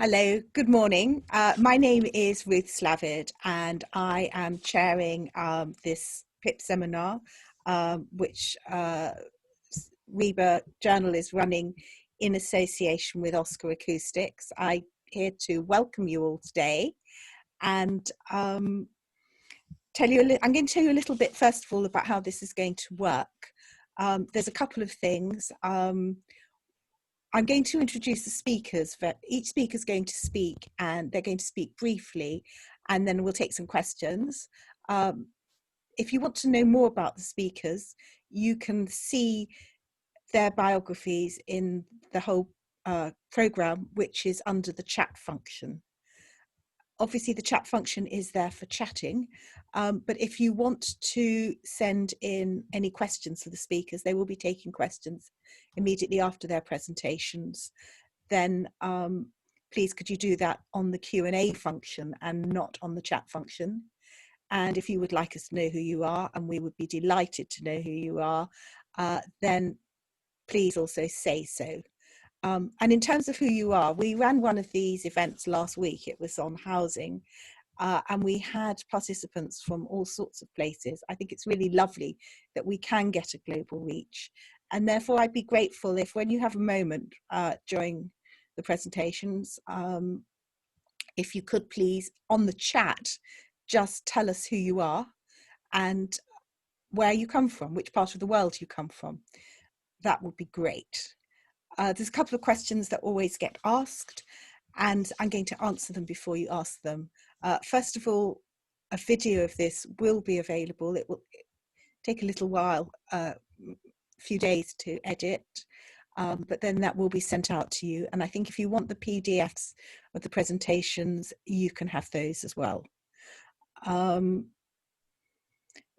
Hello, good morning. My name is Ruth Slavid and I am chairing this PiP seminar, which RIBA Journal is running in association with Oscar Acoustics. I'm here to welcome you all today and I'm going to tell you a little bit first of all about how this is going to work. There's a couple of things. I'm going to introduce the speakers. Each speaker is going to speak and they're going to speak briefly and then we'll take some questions. If you want to know more about the speakers, you can see their biographies in the whole program, which is under the chat function. Obviously the chat function is there for chatting, but if you want to send in any questions for the speakers, they will be taking questions immediately after their presentations. Then please could you do that on the Q&A function and not on the chat function. And if you would like us to know who you are, and we would be delighted to know who you are, then please also say so. And in terms of who you are, we ran one of these events last week. It was on housing and we had participants from all sorts of places. I think it's really lovely that we can get a global reach. And therefore, I'd be grateful if when you have a moment during the presentations, if you could please, on the chat, just tell us who you are and where you come from, which part of the world you come from. That would be great. There's a couple of questions that always get asked and I'm going to answer them before you ask them. First of all, a video of this will be available. It will take a little while, a few days to edit, but then that will be sent out to you. And I think if you want the PDFs of the presentations, you can have those as well.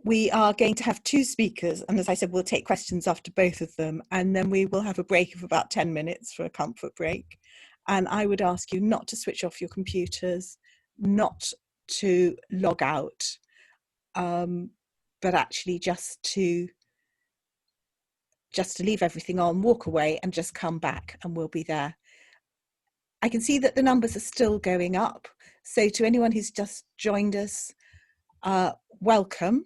We are going to have two speakers, and as I said, we'll take questions after both of them, and then we will have a break of about 10 minutes for a comfort break. And I would ask you not to switch off your computers, not to log out, but actually just to leave everything on, walk away, and just come back, and we'll be there. I can see that the numbers are still going up. So to anyone who's just joined us, welcome.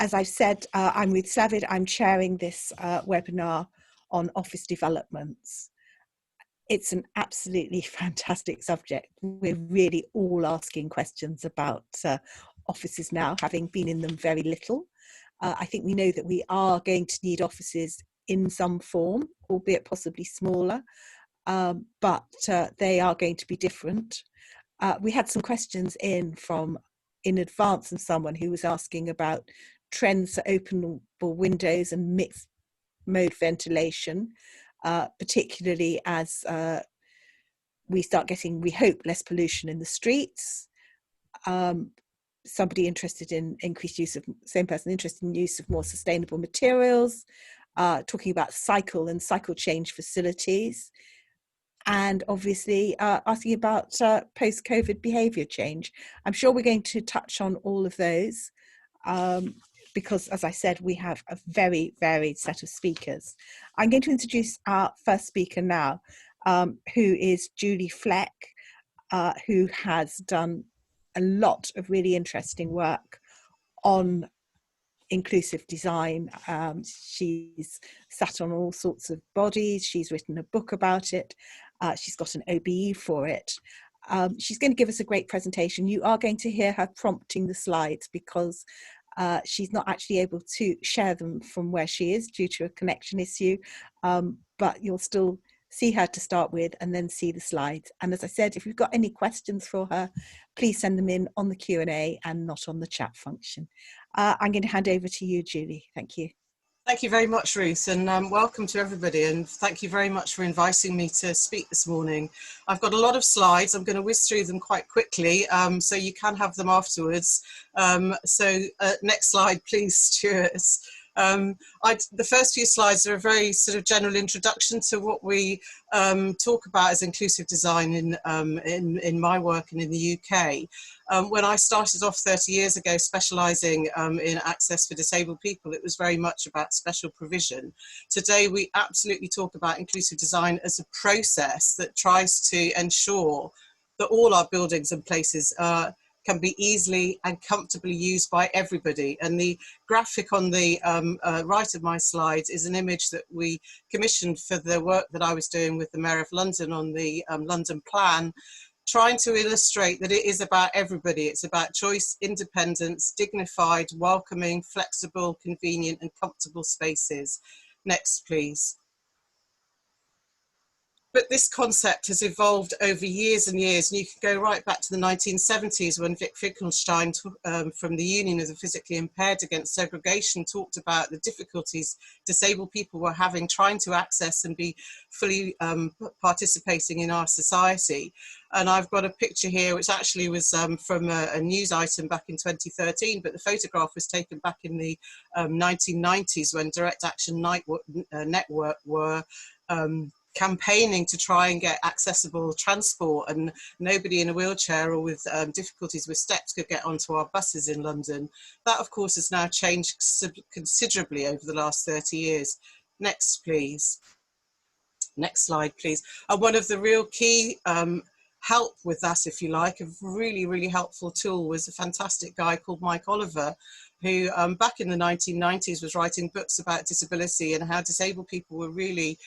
As I've said, I'm Ruth Slavid. I'm chairing this webinar on office developments. It's an absolutely fantastic subject. We're really all asking questions about offices now, having been in them very little. I think we know that we are going to need offices in some form, albeit possibly smaller, but they are going to be different. We had some questions in advance from someone who was asking about trends for openable windows and mixed mode ventilation, particularly as we start getting, we hope, less pollution in the streets. Somebody interested in increased use of, same person interested in use of more sustainable materials, talking about cycle and cycle change facilities, and obviously asking about post-COVID behaviour change. I'm sure we're going to touch on all of those because, as I said, we have a very varied set of speakers. I'm going to introduce our first speaker now, who is Julie Fleck, who has done a lot of really interesting work on inclusive design. She's sat on all sorts of bodies. She's written a book about it. She's got an OBE for it. She's going to give us a great presentation. You are going to hear her prompting the slides because she's not actually able to share them from where she is due to a connection issue, but you'll still see her to start with and then see the slides. And as I said, if you've got any questions for her, please send them in on the Q&A and not on the chat function. I'm going to hand over to you, Julie. Thank you. Thank you very much, Ruth, and welcome to everybody, and thank you very much for inviting me to speak this morning. I've got a lot of slides. I'm going to whiz through them quite quickly, so you can have them afterwards. Next slide, please, Stuart. The first few slides are a very sort of general introduction to what we talk about as inclusive design in my work and in the UK. When I started off 30 years ago specialising in access for disabled people, it was very much about special provision. Today we absolutely talk about inclusive design as a process that tries to ensure that all our buildings and places can be easily and comfortably used by everybody. And the graphic on the right of my slides is an image that we commissioned for the work that I was doing with the Mayor of London on the London Plan, trying to illustrate that it is about everybody. It's about choice, independence, dignified, welcoming, flexible, convenient and comfortable spaces. Next, please. But this concept has evolved over years and years, and you can go right back to the 1970s when Vic Finkelstein from the Union of the Physically Impaired Against Segregation talked about the difficulties disabled people were having trying to access and be fully participating in our society. And I've got a picture here which actually was from a news item back in 2013, but the photograph was taken back in the 1990s when Direct Action Network were campaigning to try and get accessible transport, and nobody in a wheelchair or with difficulties with steps could get onto our buses in London. That of course has now changed considerably over the last 30 years. Next please. Next slide please. And one of the real key help with that, if you like, a really helpful tool was a fantastic guy called Mike Oliver, who back in the 1990s was writing books about disability and how disabled people were really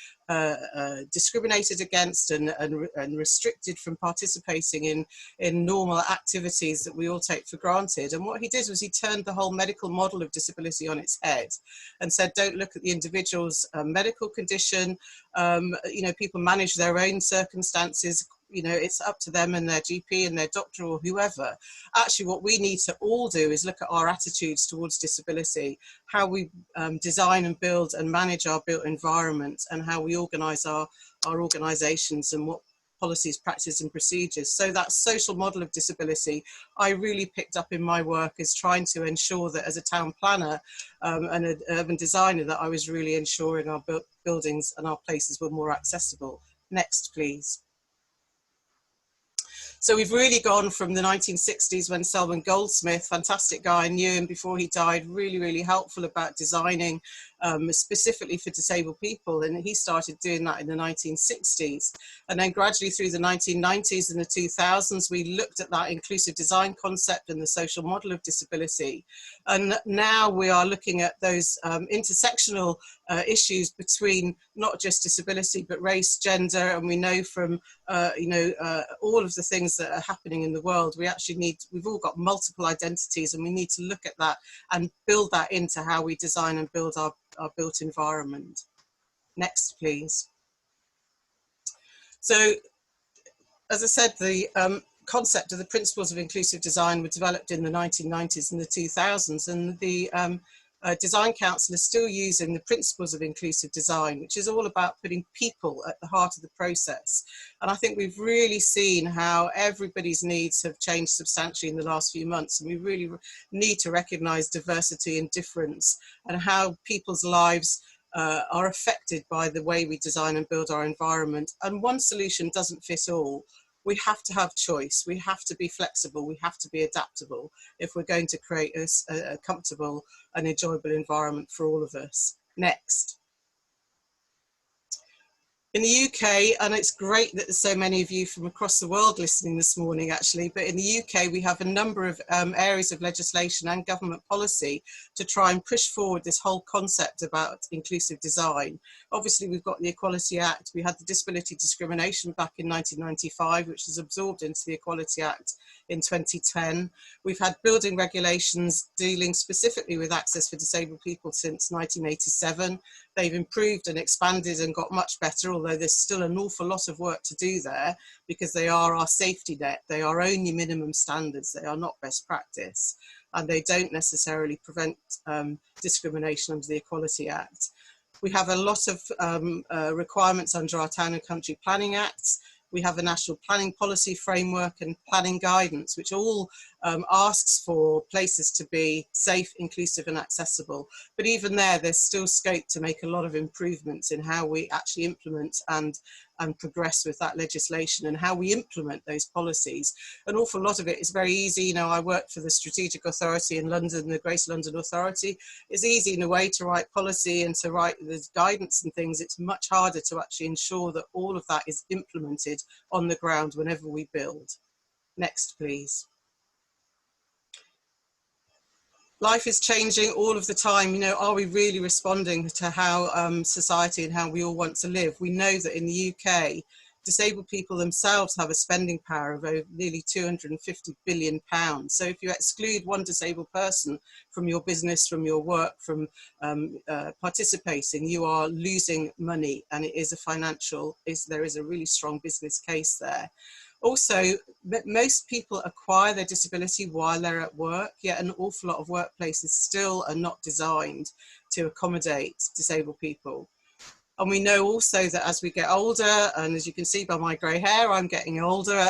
discriminated against and restricted from participating in normal activities that we all take for granted. And what he did was he turned the whole medical model of disability on its head and said, don't look at the individual's medical condition. You know, people manage their own circumstances. You know, it's up to them and their GP and their doctor or whoever. Actually, what we need to all do is look at our attitudes towards disability, how we design and build and manage our built environment, and how we organise our organisations and what policies, practices and procedures. So that social model of disability I really picked up in my work as trying to ensure that as a town planner and an urban designer that I was really ensuring our buildings and our places were more accessible. Next, please. So we've really gone from the 1960s when Selwyn Goldsmith, fantastic guy, I knew him before he died, really helpful about designing specifically for disabled people, and he started doing that in the 1960s. And then gradually through the 1990s and the 2000s, we looked at that inclusive design concept and the social model of disability. And now we are looking at those intersectional issues between not just disability, but race, gender, and we know from all of the things that are happening in the world, we've all got multiple identities, and we need to look at that and build that into how we design and build our built environment. Next, please. So, as I said, the concept of the principles of inclusive design were developed in the 1990s and the 2000s, and the Design Council is still using the principles of inclusive design, which is all about putting people at the heart of the process. And I think we've really seen how everybody's needs have changed substantially in the last few months, and we really need to recognise diversity and difference and how people's lives are affected by the way we design and build our environment. And one solution doesn't fit all. We have to have choice, we have to be flexible, we have to be adaptable if we're going to create a comfortable and enjoyable environment for all of us. Next. In the UK, and it's great that there's so many of you from across the world listening this morning actually, but in the UK we have a number of areas of legislation and government policy to try and push forward this whole concept about inclusive design. Obviously we've got the Equality Act, we had the Disability Discrimination back in 1995, which was absorbed into the Equality Act in 2010. We've had building regulations dealing specifically with access for disabled people since 1987. They've improved and expanded and got much better, although there's still an awful lot of work to do there because they are our safety net. They are only minimum standards. They are not best practice, and they don't necessarily prevent discrimination under the Equality Act. We have a lot of requirements under our Town and Country Planning Acts. We have a national planning policy framework and planning guidance, which all asks for places to be safe, inclusive and accessible. But even there, there's still scope to make a lot of improvements in how we actually implement and progress with that legislation and how we implement those policies. An awful lot of it is very easy. You know, I work for the Strategic Authority in London, the Greater London Authority. It's easy in a way to write policy and to write the guidance and things. It's much harder to actually ensure that all of that is implemented on the ground whenever we build. Next, please. Life is changing all of the time. You know, are we really responding to how society and how we all want to live? We know that in the UK, disabled people themselves have a spending power of over nearly £250 billion. So if you exclude one disabled person from your business, from your work, from participating, you are losing money, and it is a financial, there is a really strong business case there. Also, most people acquire their disability while they're at work, yet an awful lot of workplaces still are not designed to accommodate disabled people. And we know also that as we get older, and as you can see by my grey hair, I'm getting older,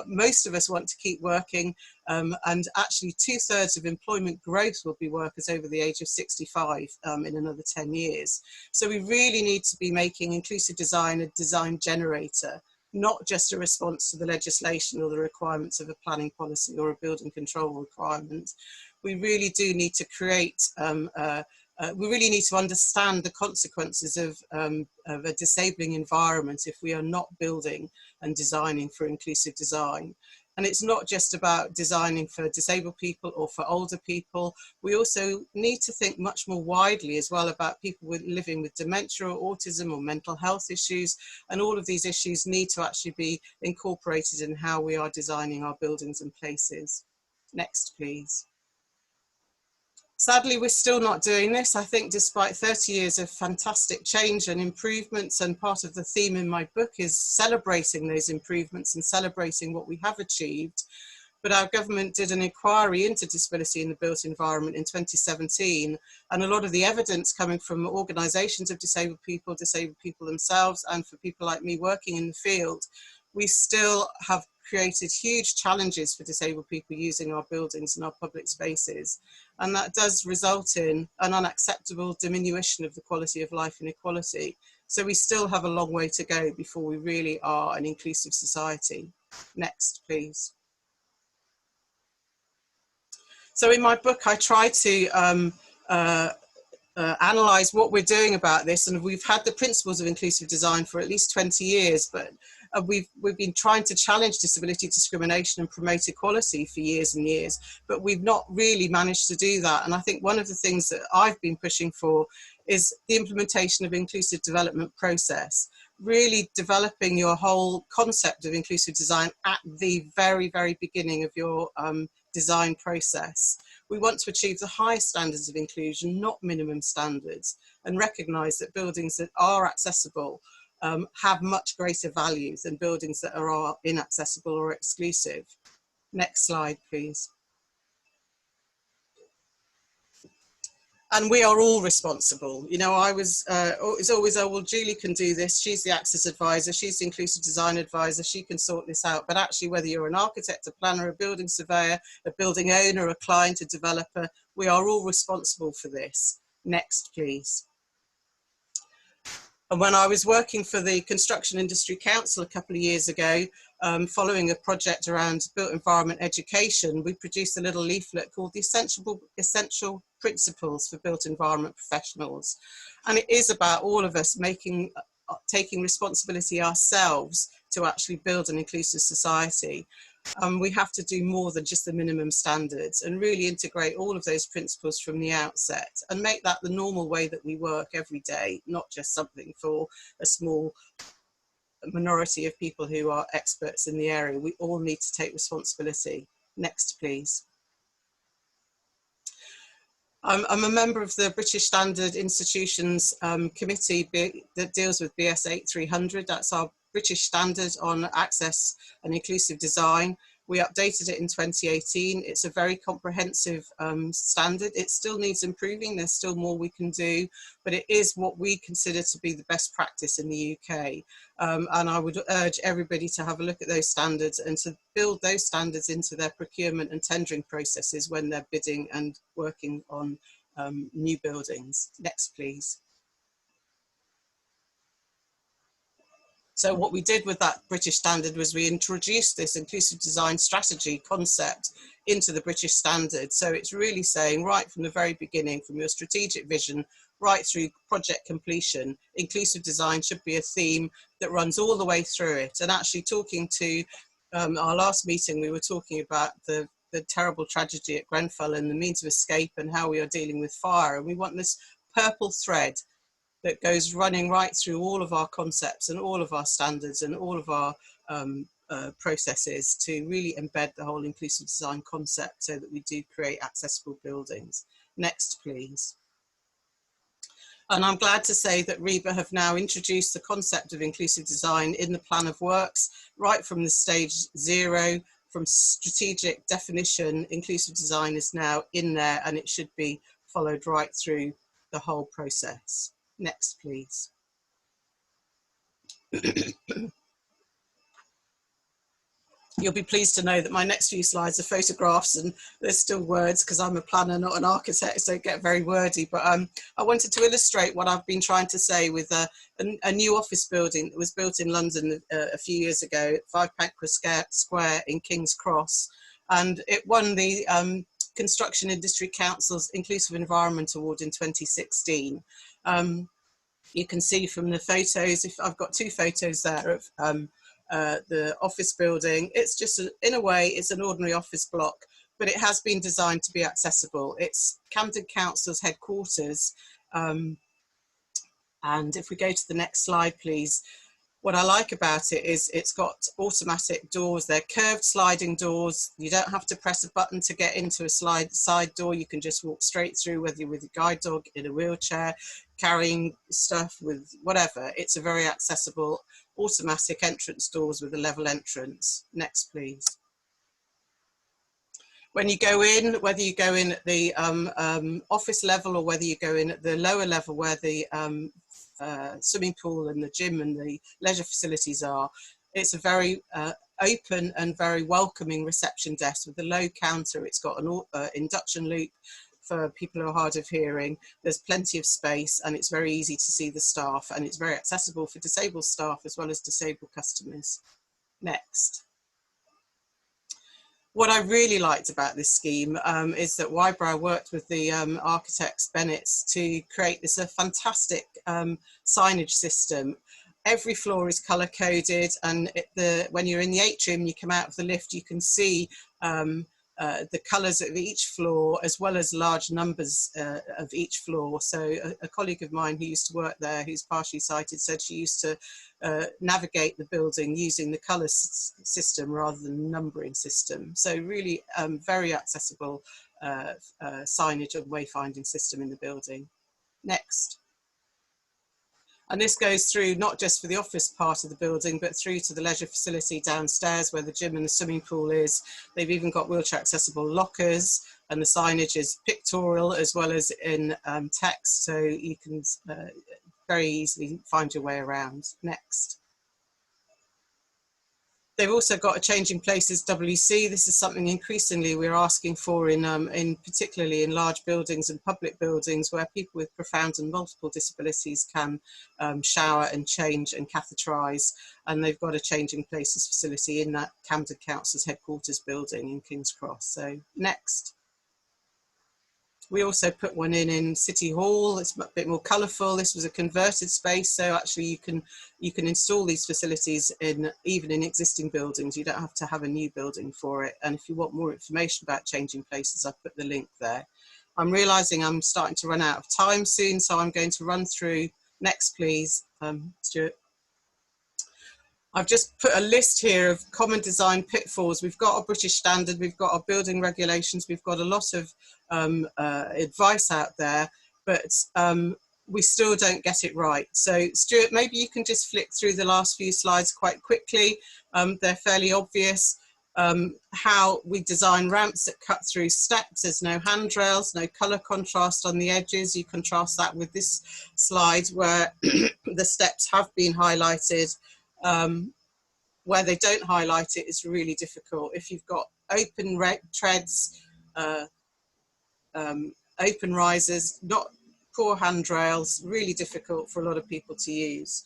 most of us want to keep working, and actually 2/3 of employment growth will be workers over the age of 65 in another 10 years. So we really need to be making inclusive design a design generator, not just a response to the legislation or the requirements of a planning policy or a building control requirement. We really do need to create, we really need to understand the consequences of a disabling environment if we are not building and designing for inclusive design. And it's not just about designing for disabled people or for older people. We also need to think much more widely as well about people living with dementia or autism or mental health issues. And all of these issues need to actually be incorporated in how we are designing our buildings and places. Next, please. Sadly, we're still not doing this. I think despite 30 years of fantastic change and improvements, and part of the theme in my book is celebrating those improvements and celebrating what we have achieved. But our government did an inquiry into disability in the built environment in 2017, and a lot of the evidence coming from organisations of disabled people themselves, and for people like me working in the field, we still have created huge challenges for disabled people using our buildings and our public spaces. And that does result in an unacceptable diminution of the quality of life inequality. So we still have a long way to go before we really are an inclusive society. Next, please. So in my book, I try to analyse what we're doing about this, and we've had the principles of inclusive design for at least 20 years, but we've been trying to challenge disability discrimination and promote equality for years and years, but we've not really managed to do that. And I think one of the things that I've been pushing for is the implementation of inclusive development process, really developing your whole concept of inclusive design at the very, very beginning of your design process. We want to achieve the highest standards of inclusion, not minimum standards, and recognise that buildings that are accessible have much greater value than buildings that are inaccessible or exclusive. Next slide, please. And we are all responsible. You know, it's always, oh, well, Julie can do this. She's the access advisor. She's the inclusive design advisor. She can sort this out. But actually, whether you're an architect, a planner, a building surveyor, a building owner, a client, a developer, we are all responsible for this. Next, please. And when I was working for the Construction Industry Council a couple of years ago, following a project around built environment education, we produced a little leaflet called the Essential Principles for Built Environment Professionals. And it is about all of us taking responsibility ourselves to actually build an inclusive society. We have to do more than just the minimum standards and really integrate all of those principles from the outset and make that the normal way that we work every day, not just something for a small minority of people who are experts in the area. We all need to take responsibility. Next, please. I'm a member of the British Standard Institutions Committee that deals with BS 8300. That's our British standard on access and inclusive design. We updated it in 2018. It's a very comprehensive standard. It still needs improving. There's still more we can do, but it is what we consider to be the best practice in the UK. And I would urge everybody to have a look at those standards and to build those standards into their procurement and tendering processes when they're bidding and working on new buildings. Next, please. So what we did with that British standard was we introduced this inclusive design strategy concept into the British standard. So it's really saying right from the very beginning, from your strategic vision right through project completion, inclusive design should be a theme that runs all the way through it. And actually talking to our last meeting, we were talking about the terrible tragedy at Grenfell and the means of escape and how we are dealing with fire. And we want this purple thread that goes running right through all of our concepts and all of our standards and all of our processes to really embed the whole inclusive design concept so that we do create accessible buildings. Next, please. And I'm glad to say that RIBA have now introduced the concept of inclusive design in the plan of works, right from the stage 0, from strategic definition. Inclusive design is now in there and it should be followed right through the whole process. Next, please. You'll be pleased to know that my next few slides are photographs and there's still words because I'm a planner, not an architect, so it get very wordy. But I wanted to illustrate what I've been trying to say with a new office building that was built in London a few years ago, 5 Pancras Square in King's Cross. And it won the Construction Industry Council's Inclusive Environment Award in 2016. You can see from the photos, if I've got 2 photos there of the office building. It's just, in a way, it's an ordinary office block, but it has been designed to be accessible. It's Camden Council's headquarters. And if we go to the next slide, please. What I like about it is it's got automatic doors. They're curved sliding doors. You don't have to press a button to get into a side door. You can just walk straight through, whether you're with a guide dog, in a wheelchair, carrying stuff, with whatever. It's a very accessible automatic entrance doors with a level entrance. Next, please. When you go in, whether you go in at the office level or whether you go in at the lower level where the swimming pool and the gym and the leisure facilities are, it's a very open and very welcoming reception desk with a low counter. It's got an induction loop for people who are hard of hearing. There's plenty of space and it's very easy to see the staff, and it's very accessible for disabled staff as well as disabled customers. Next. What I really liked about this scheme is that Wybrow worked with the architects Bennett's to create this fantastic signage system. Every floor is colour coded, and when you're in the atrium, you come out of the lift, you can see the colours of each floor as well as large numbers of each floor. So a colleague of mine who used to work there, who's partially sighted, said she used to navigate the building using the colour system rather than the numbering system. So really very accessible signage and wayfinding system in the building. Next. And this goes through not just for the office part of the building, but through to the leisure facility downstairs where the gym and the swimming pool is. They've even got wheelchair accessible lockers, and the signage is pictorial as well as in text, so you can very easily find your way around. Next. They've also got a changing places WC. This is something increasingly we're asking for in particularly in large buildings and public buildings where people with profound and multiple disabilities can shower and change and catheterise. And they've got a changing places facility in that Camden Council's headquarters building in King's Cross. So next. We also put one in City Hall. It's a bit more colourful. This was a converted space, so actually you can install these facilities even in existing buildings. You don't have to have a new building for it. And if you want more information about changing places, I've put the link there. I'm realising I'm starting to run out of time soon, so I'm going to run through. Next, please, Stuart. I've just put a list here of common design pitfalls. We've got a British standard, we've got our building regulations, we've got a lot of advice out there, but we still don't get it right. So Stuart, maybe you can just flick through the last few slides quite quickly. They're fairly obvious. how we design ramps that cut through steps. There's no handrails, no colour contrast on the edges. You contrast that with this slide where the steps have been highlighted. Where they don't highlight it is really difficult. If you've got open treads, open risers, not poor handrails, really difficult for a lot of people to use.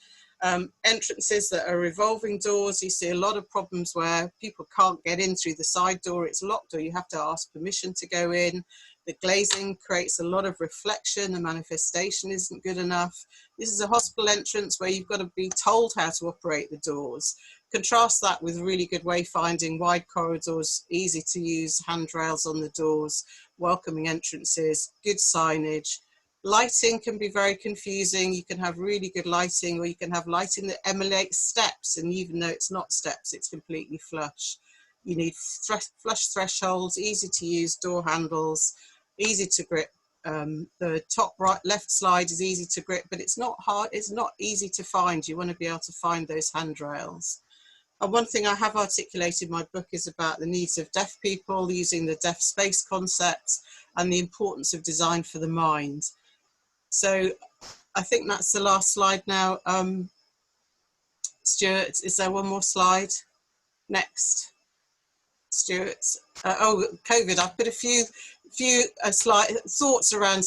Entrances that are revolving doors, you see a lot of problems where people can't get in through the side door, it's locked, or you have to ask permission to go in. The glazing creates a lot of reflection, the manifestation isn't good enough. This is a hospital entrance where you've got to be told how to operate the doors. Contrast that with really good wayfinding, wide corridors, easy to use handrails on the doors, welcoming entrances, good signage. Lighting can be very confusing. You can have really good lighting, or you can have lighting that emulates steps, and even though it's not steps, it's completely flush. You need flush thresholds, easy to use door handles, easy to grip. The top right left slide is easy to grip, but it's not hard, it's not easy to find. You want to be able to find those handrails. And one thing I have articulated in my book is about the needs of deaf people, using the deaf space concept and the importance of design for the mind. So I think that's the last slide now. Stuart, is there one more slide? Next. Stuart. Oh, COVID. I've put a few thoughts around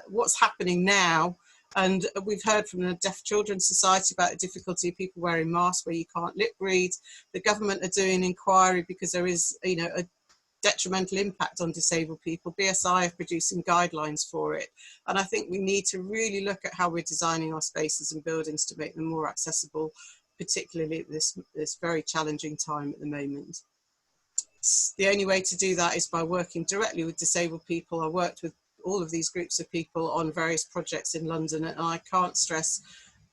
what's happening now. And we've heard from the Deaf Children's Society about the difficulty of people wearing masks where you can't lip read. The government are doing an inquiry because there is, you know, a detrimental impact on disabled people. BSI are producing guidelines for it. And I think we need to really look at how we're designing our spaces and buildings to make them more accessible, particularly at this very challenging time at the moment. The only way to do that is by working directly with disabled people. I worked with all of these groups of people on various projects in London, and I can't stress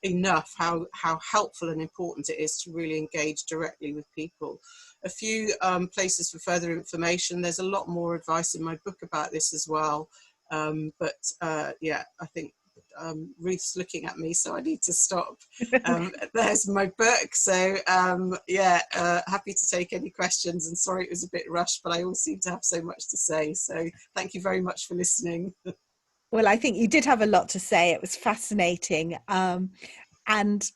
enough how helpful and important it is to really engage directly with people. A few places for further information. There's a lot more advice in my book about this as well. Yeah, I think Ruth's looking at me, so I need to stop. There's my book. So yeah, happy to take any questions, and sorry it was a bit rushed, but I all seem to have so much to say. So thank you very much for listening. Well, I think you did have a lot to say. It was fascinating. And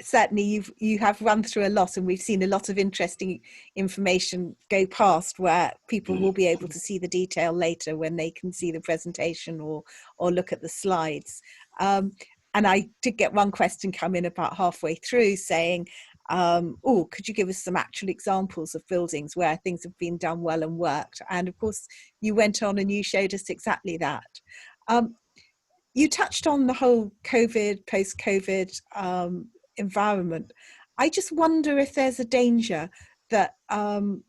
certainly you have run through a lot, and we've seen a lot of interesting information go past where people will be able to see the detail later when they can see the presentation or look at the slides. And I did get one question come in about halfway through saying, oh, could you give us some actual examples of buildings where things have been done well and worked? And of course, you went on and you showed us exactly that. You touched on the whole COVID, post-COVID environment. I just wonder if there's a danger that on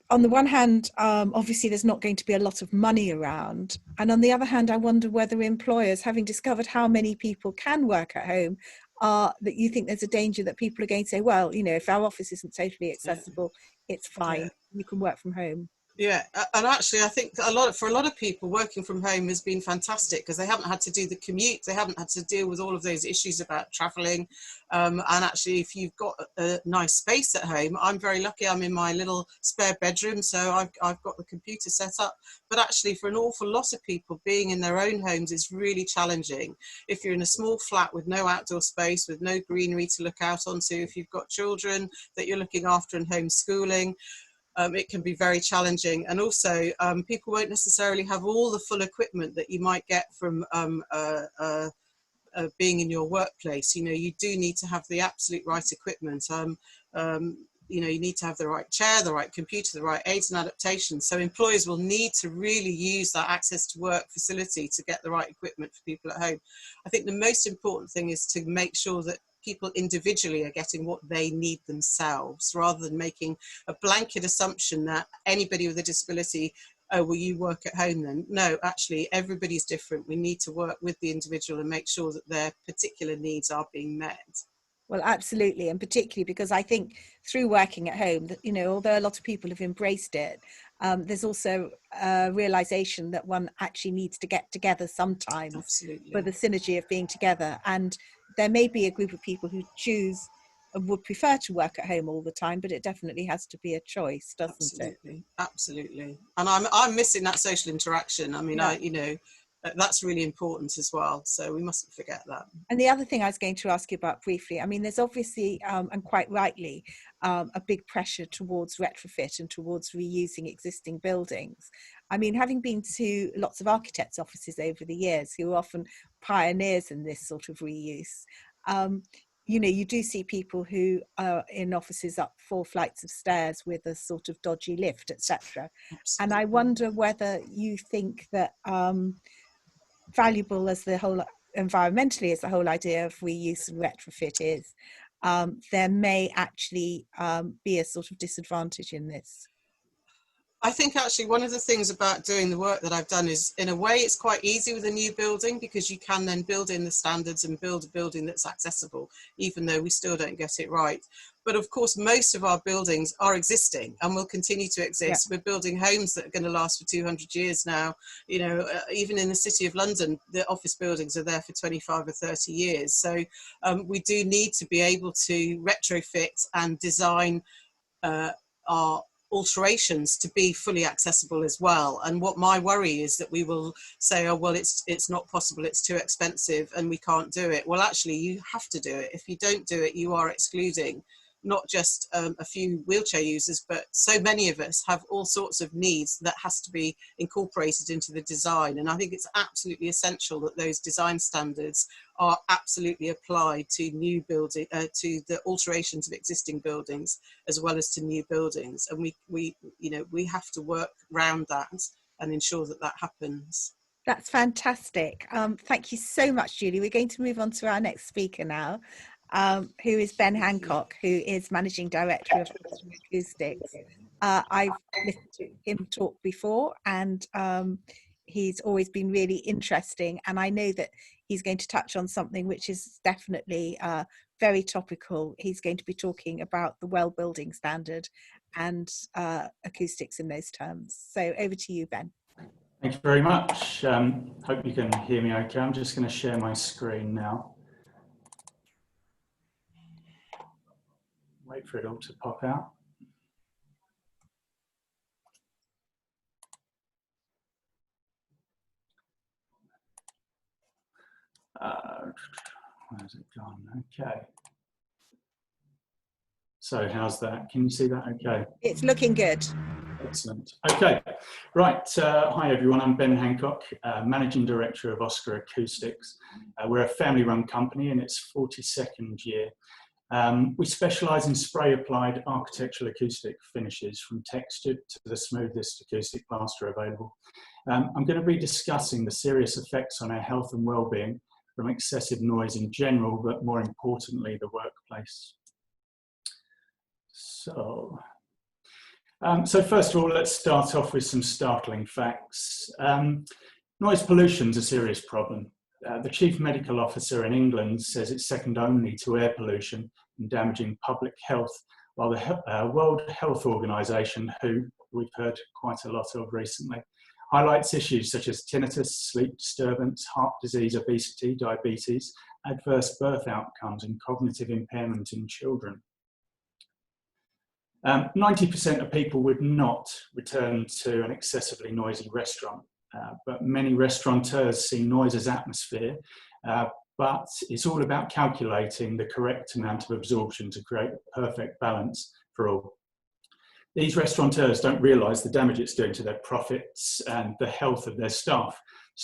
the one hand, obviously there's not going to be a lot of money around. And on the other hand, I wonder whether employers, having discovered how many people can work at home, that you think there's a danger that people are going to say, well, you know, if our office isn't totally accessible, it's fine. You can work from home. Yeah, and actually I think for a lot of people, working from home has been fantastic because they haven't had to do the commute, they haven't had to deal with all of those issues about travelling, and actually if you've got a nice space at home, I'm very lucky, I'm in my little spare bedroom, so I've got the computer set up, but actually for an awful lot of people, being in their own homes is really challenging. If you're in a small flat with no outdoor space, with no greenery to look out onto, if you've got children that you're looking after and homeschooling, it can be very challenging. And also people won't necessarily have all the full equipment that you might get from being in your workplace. You know, you do need to have the absolute right equipment. You know, you need to have the right chair, the right computer, the right aids and adaptations. So employers will need to really use that access to work facility to get the right equipment for people at home. I think the most important thing is to make sure that people individually are getting what they need themselves, rather than making a blanket assumption that anybody with a disability, oh, will you work at home then? No, actually, everybody's different. We need to work with the individual and make sure that their particular needs are being met. Well, absolutely. And particularly because I think through working at home, you know, although a lot of people have embraced it, there's also a realization that one actually needs to get together sometimes. Absolutely. For the synergy of being together. And there may be a group of people who choose would prefer to work at home all the time, but it definitely has to be a choice, doesn't it? Absolutely. And I'm missing that social interaction. I mean, Yeah. That's really important as well. So we mustn't forget that. And the other thing I was going to ask you about briefly, I mean, there's obviously, and quite rightly, a big pressure towards retrofit and towards reusing existing buildings. I mean, having been to lots of architects' offices over the years who are often pioneers in this sort of reuse, you do see people who are in offices up 4 flights of stairs with a sort of dodgy lift, etc. And I wonder whether you think that valuable as the whole environmentally as the whole idea of reuse and retrofit is, there may actually be a sort of disadvantage in this. I think actually one of the things about doing the work that I've done is, in a way, it's quite easy with a new building, because you can then build in the standards and build a building that's accessible, even though we still don't get it right. But of course, most of our buildings are existing and will continue to exist. Yeah. We're building homes that are going to last for 200 years now. Even in the City of London, the office buildings are there for 25 or 30 years. So we do need to be able to retrofit and design our alterations to be fully accessible as well. And what my worry is that we will say, oh well, it's not possible, it's too expensive and we can't do it. Well, actually you have to do it. If you don't do it, you are excluding not just a few wheelchair users, but so many of us have all sorts of needs that has to be incorporated into the design. And I think it's absolutely essential that those design standards are absolutely applied to new building, to the alterations of existing buildings, as well as to new buildings. And we have to work around that and ensure that that happens. That's fantastic. Thank you so much, Julie. We're going to move on to our next speaker now, who is Ben Hancock, who is Managing Director of Oscar Acoustics. I've listened to him talk before, and he's always been really interesting. And I know that he's going to touch on something which is definitely very topical. He's going to be talking about the well building standard and acoustics in those terms. So over to you, Ben. Thank you very much. Hope you can hear me okay. I'm just going to share my screen now. Wait for it all to pop out. Where's it gone? Okay. So how's that? Can you see that okay? It's looking good. Excellent. Okay. Right. Hi, everyone. I'm Ben Hancock, Managing Director of Oscar Acoustics. We're a family-run company in its 42nd year. We specialise in spray-applied architectural acoustic finishes, from textured to the smoothest acoustic plaster available. I'm going to be discussing the serious effects on our health and well-being from excessive noise in general, but more importantly, the workplace. So first of all, let's start off with some startling facts. Noise pollution is a serious problem. The Chief Medical Officer in England says it's second only to air pollution in damaging public health, while the World Health Organization, who we've heard quite a lot of recently, highlights issues such as tinnitus, sleep disturbance, heart disease, obesity, diabetes, adverse birth outcomes, and cognitive impairment in children. 90% of people would not return to an excessively noisy restaurant, but many restaurateurs see noise as atmosphere, but it's all about calculating the correct amount of absorption to create a perfect balance for all. These restaurateurs don't realise the damage it's doing to their profits and the health of their staff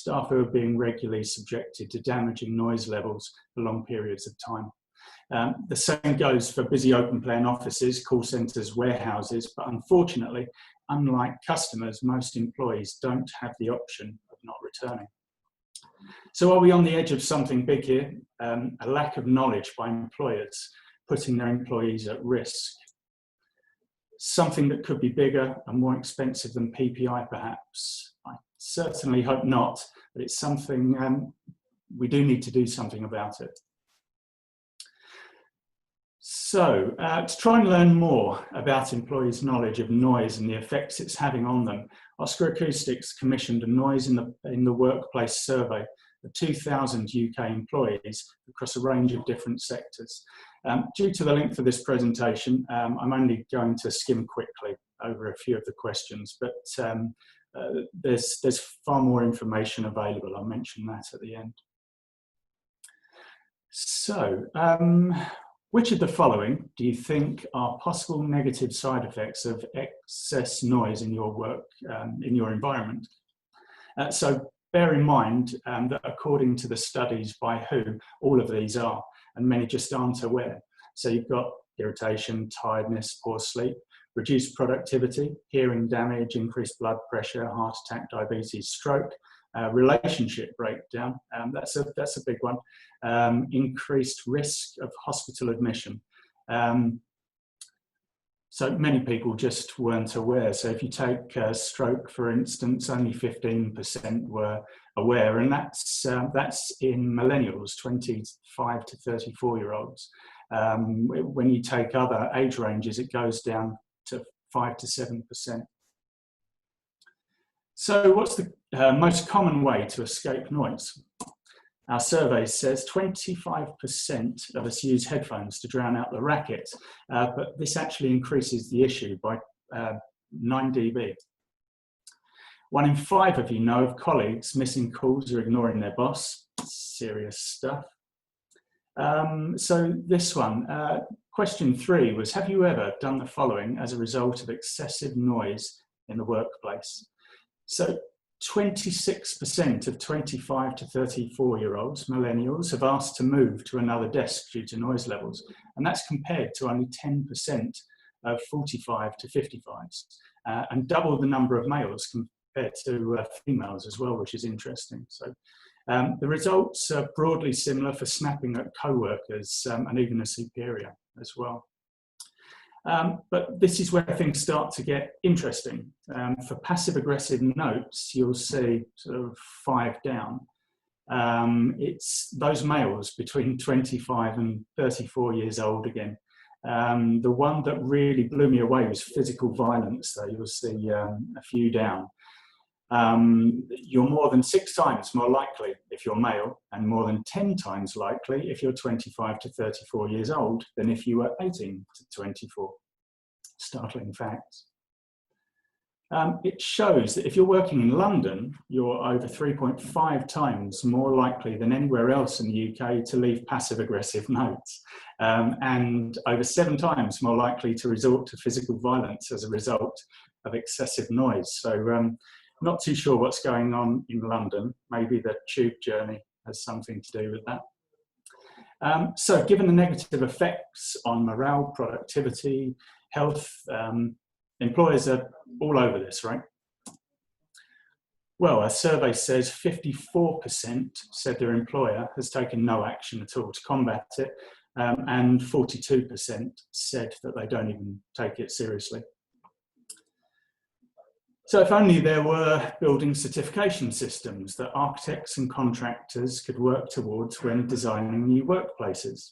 who are being regularly subjected to damaging noise levels for long periods of time. The same goes for busy open plan offices, call centres, warehouses, but unfortunately, unlike customers, most employees don't have the option of not returning. So are we on the edge of something big here? A lack of knowledge by employers, putting their employees at risk. Something that could be bigger and more expensive than PPI, perhaps. I certainly hope not, but it's something we do need to do something about it. So, to try and learn more about employees' knowledge of noise and the effects it's having on them, Oscar Acoustics commissioned a Noise in the Workplace survey 2,000 UK employees across a range of different sectors. Due to the length of this presentation, I'm only going to skim quickly over a few of the questions, but there's far more information available. I'll mention that at the end. So, which of the following do you think are possible negative side effects of excess noise in your work, in your environment? So bear in mind that according to the studies by WHO, all of these are, and many just aren't aware. So you've got irritation, tiredness, poor sleep, reduced productivity, hearing damage, increased blood pressure, heart attack, diabetes, stroke, relationship breakdown, that's a big one, increased risk of hospital admission. So many people just weren't aware. So if you take stroke, for instance, only 15% were aware, and that's in millennials, 25 to 34-year-olds. When you take other age ranges, it goes down to 5 to 7%. So what's the most common way to escape noise? Our survey says 25% of us use headphones to drown out the racket, but this actually increases the issue by 9 dB. 1 in 5 of you know of colleagues missing calls or ignoring their boss. Serious stuff. So this one, question 3 was, have you ever done the following as a result of excessive noise in the workplace? So 26% of 25 to 34-year-olds, millennials, have asked to move to another desk due to noise levels. And that's compared to only 10% of 45 to 55s, and double the number of males compared to females as well, which is interesting. So the results are broadly similar for snapping at co-workers and even a superior as well. But this is where things start to get interesting. For passive-aggressive notes, you'll see sort of 5 down. It's those males between 25 and 34 years old again. The one that really blew me away was physical violence, though. You'll see a few down. You're more than 6 times more likely if you're male, and more than 10 times likely if you're 25 to 34 years old than if you were 18 to 24. Startling facts. It shows that if you're working in London, you're over 3.5 times more likely than anywhere else in the UK to leave passive-aggressive notes, and over 7 times more likely to resort to physical violence as a result of excessive noise. So not too sure what's going on in London. Maybe the tube journey has something to do with that. So given the negative effects on morale, productivity, health, employers are all over this, right? Well, a survey says 54% said their employer has taken no action at all to combat it, and 42% said that they don't even take it seriously. So if only there were building certification systems that architects and contractors could work towards when designing new workplaces.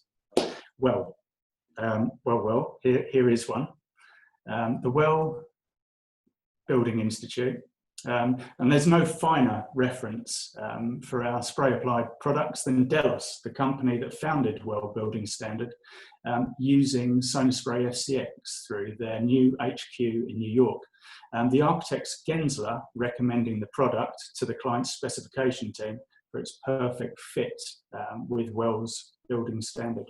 Well, here is one. The Well Building Institute, and there's no finer reference for our spray applied products than Ellis, the company that founded Well Building Standard, using Sonospray FCX through their new HQ in New York. The architect's Gensler recommending the product to the client's specification team for its perfect fit with Well's building standard.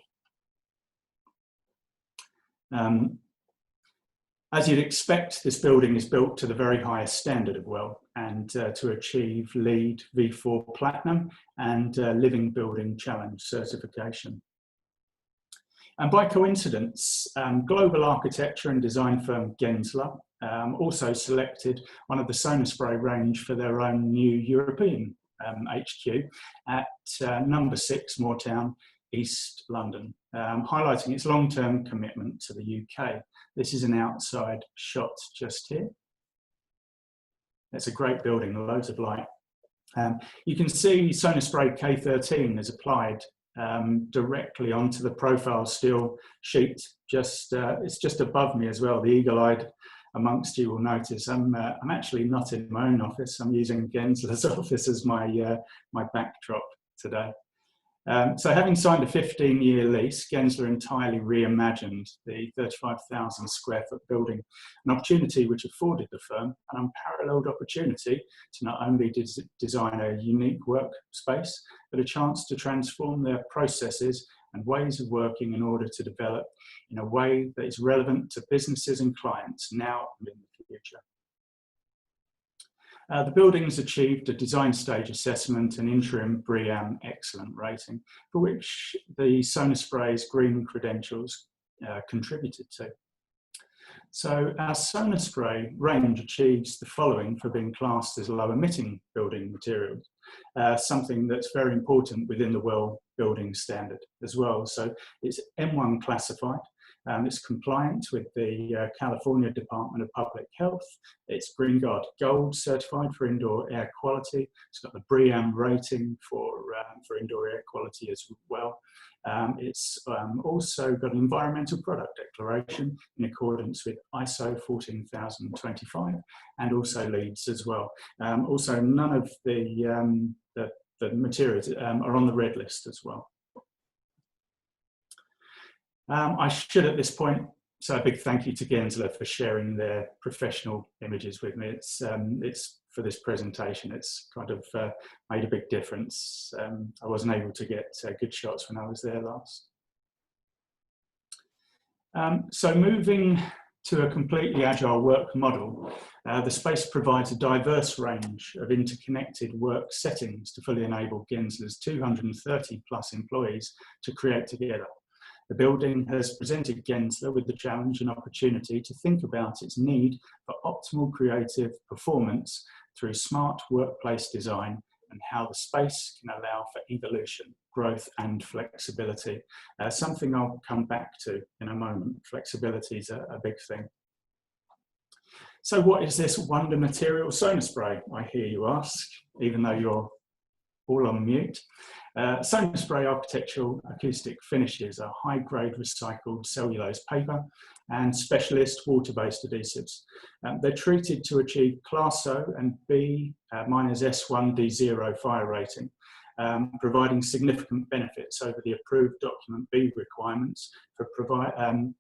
As you'd expect, this building is built to the very highest standard of Well, and to achieve LEED V4 Platinum and Living Building Challenge certification. And by coincidence, global architecture and design firm Gensler also selected one of the Sonospray range for their own new European HQ at number 6 Moortown, East London, highlighting its long-term commitment to the UK. This is an outside shot just here. It's a great building, loads of light. You can see Sonospray K13 is applied directly onto the profile steel sheet. It's just above me as well, the eagle-eyed amongst you will notice I'm actually not in my own office. I'm using Gensler's office as my, my backdrop today. So having signed a 15-year lease, Gensler entirely reimagined the 35,000 square foot building, an opportunity which afforded the firm an unparalleled opportunity to not only design a unique workspace, but a chance to transform their processes and ways of working in order to develop in a way that is relevant to businesses and clients now and in the future. The buildings achieved a design stage assessment and interim BREEAM excellent rating, for which the Sonaspray's green credentials contributed to. So our Sonaspray range achieves the following for being classed as low emitting building materials, something that's very important within the WELL building standard as well. So it's M1 classified. It's compliant with the California Department of Public Health. It's Green Guard Gold certified for indoor air quality. It's got the BREEAM rating for indoor air quality as well. It's also got an environmental product declaration in accordance with ISO 14025 and also Leeds as well. Also, none of the materials are on the red list as well. I should at this point say a big thank you to Gensler for sharing their professional images with me. It's for this presentation, it's kind of made a big difference. I wasn't able to get good shots when I was there last. So moving to a completely agile work model, the space provides a diverse range of interconnected work settings to fully enable Gensler's 230 plus employees to create together. The building has presented Gensler with the challenge and opportunity to think about its need for optimal creative performance through smart workplace design and how the space can allow for evolution, growth and flexibility. Something I'll come back to in a moment. Flexibility is a big thing. So what is this wonder material Sonaspray, I hear you ask, even though you're all on mute. Sonaspray architectural acoustic finishes are high-grade recycled cellulose paper and specialist water-based adhesives. They're treated to achieve Class O and B -S1 D0 fire rating, providing significant benefits over the approved document B requirements for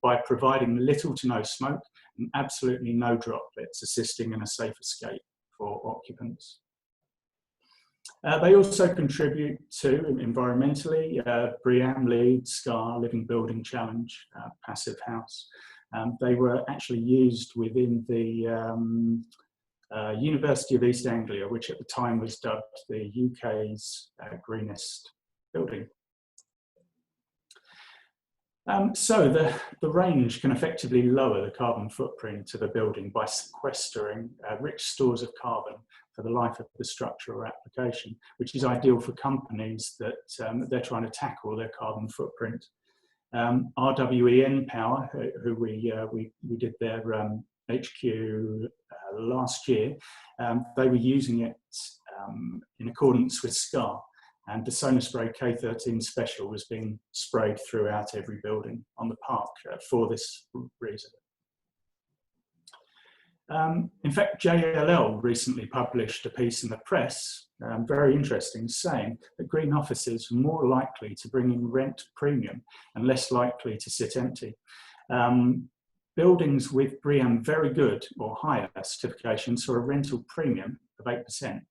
by providing little to no smoke and absolutely no droplets, assisting in a safe escape for occupants. They also contribute to, environmentally, BREEAM, Leeds, SCAR, Living Building Challenge, Passive House. They were actually used within the University of East Anglia, which at the time was dubbed the UK's greenest building. So the range can effectively lower the carbon footprint of a building by sequestering rich stores of carbon for the life of the structure or application, which is ideal for companies that they're trying to tackle their carbon footprint. RWE Power, who we did their HQ last year, they were using it in accordance with SCAR, and the Sonaspray K13 Special was being sprayed throughout every building on the park for this reason. In fact, JLL recently published a piece in the press, very interesting, saying that green offices are more likely to bring in rent premium and less likely to sit empty. Buildings with BREEAM very good or higher certifications saw a rental premium of 8%.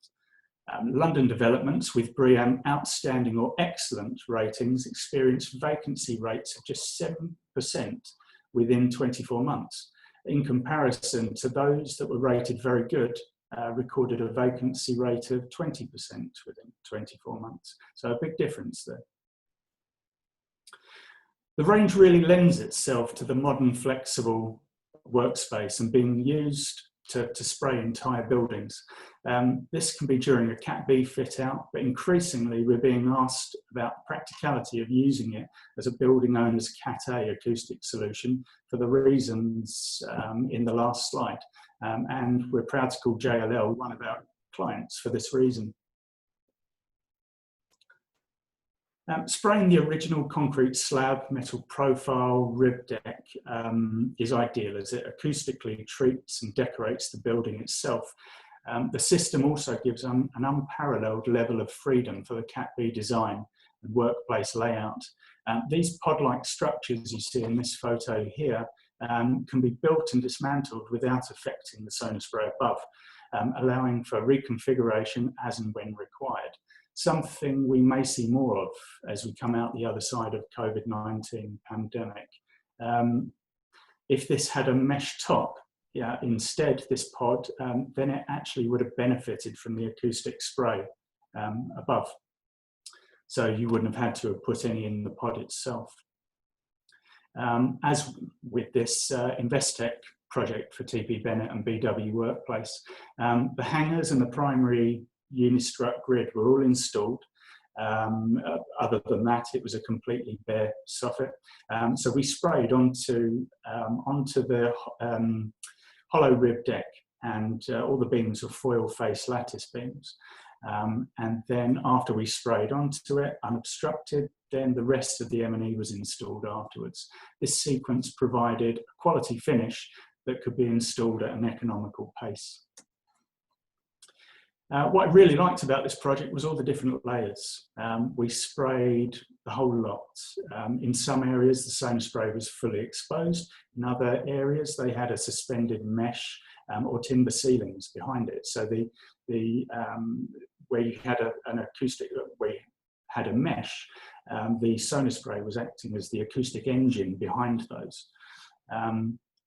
London developments with BREEAM outstanding or excellent ratings experienced vacancy rates of just 7% within 24 months. In comparison to those that were rated very good, recorded a vacancy rate of 20% within 24 months. So a big difference there. The range really lends itself to the modern flexible workspace and being used to spray entire buildings. This can be during a Cat B fit out, but increasingly we're being asked about the practicality of using it as a building owner's Cat A acoustic solution for the reasons in the last slide. And we're proud to call JLL one of our clients for this reason. Spraying the original concrete slab, metal profile, rib deck is ideal as it acoustically treats and decorates the building itself. The system also gives an unparalleled level of freedom for the Cat B design and workplace layout. These pod-like structures you see in this photo here can be built and dismantled without affecting the sonar spray above, allowing for reconfiguration as and when required. Something we may see more of as we come out the other side of COVID-19 pandemic. If this had a mesh top, instead this pod, then it actually would have benefited from the acoustic spray above. So you wouldn't have had to have put any in the pod itself. As with this Investec project for TP Bennett and BW Workplace, the hangers and the primary unistrut grid were all installed. Other than that, it was a completely bare soffit. So we sprayed onto the hollow rib deck, and all the beams were foil face lattice beams. And then after we sprayed onto it, unobstructed, then the rest of the M&E was installed afterwards. This sequence provided a quality finish that could be installed at an economical pace. What I really liked about this project was all the different layers. We sprayed the whole lot. In some areas, the sonar spray was fully exposed. In other areas, they had a suspended mesh or timber ceilings behind it. So where you had an acoustic, where you had a mesh, the sonar spray was acting as the acoustic engine behind those.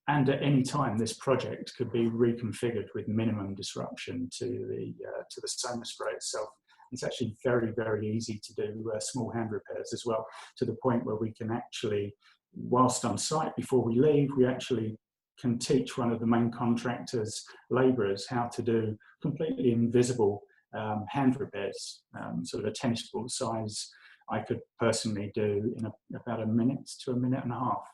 And at any time, this project could be reconfigured with minimum disruption to the sonar spray itself. It's actually very, very easy to do small hand repairs as well, to the point where we can actually, whilst on site before we leave, we actually can teach one of the main contractors' labourers how to do completely invisible hand repairs, sort of a tennis ball size I could personally do in about a minute to a minute and a half.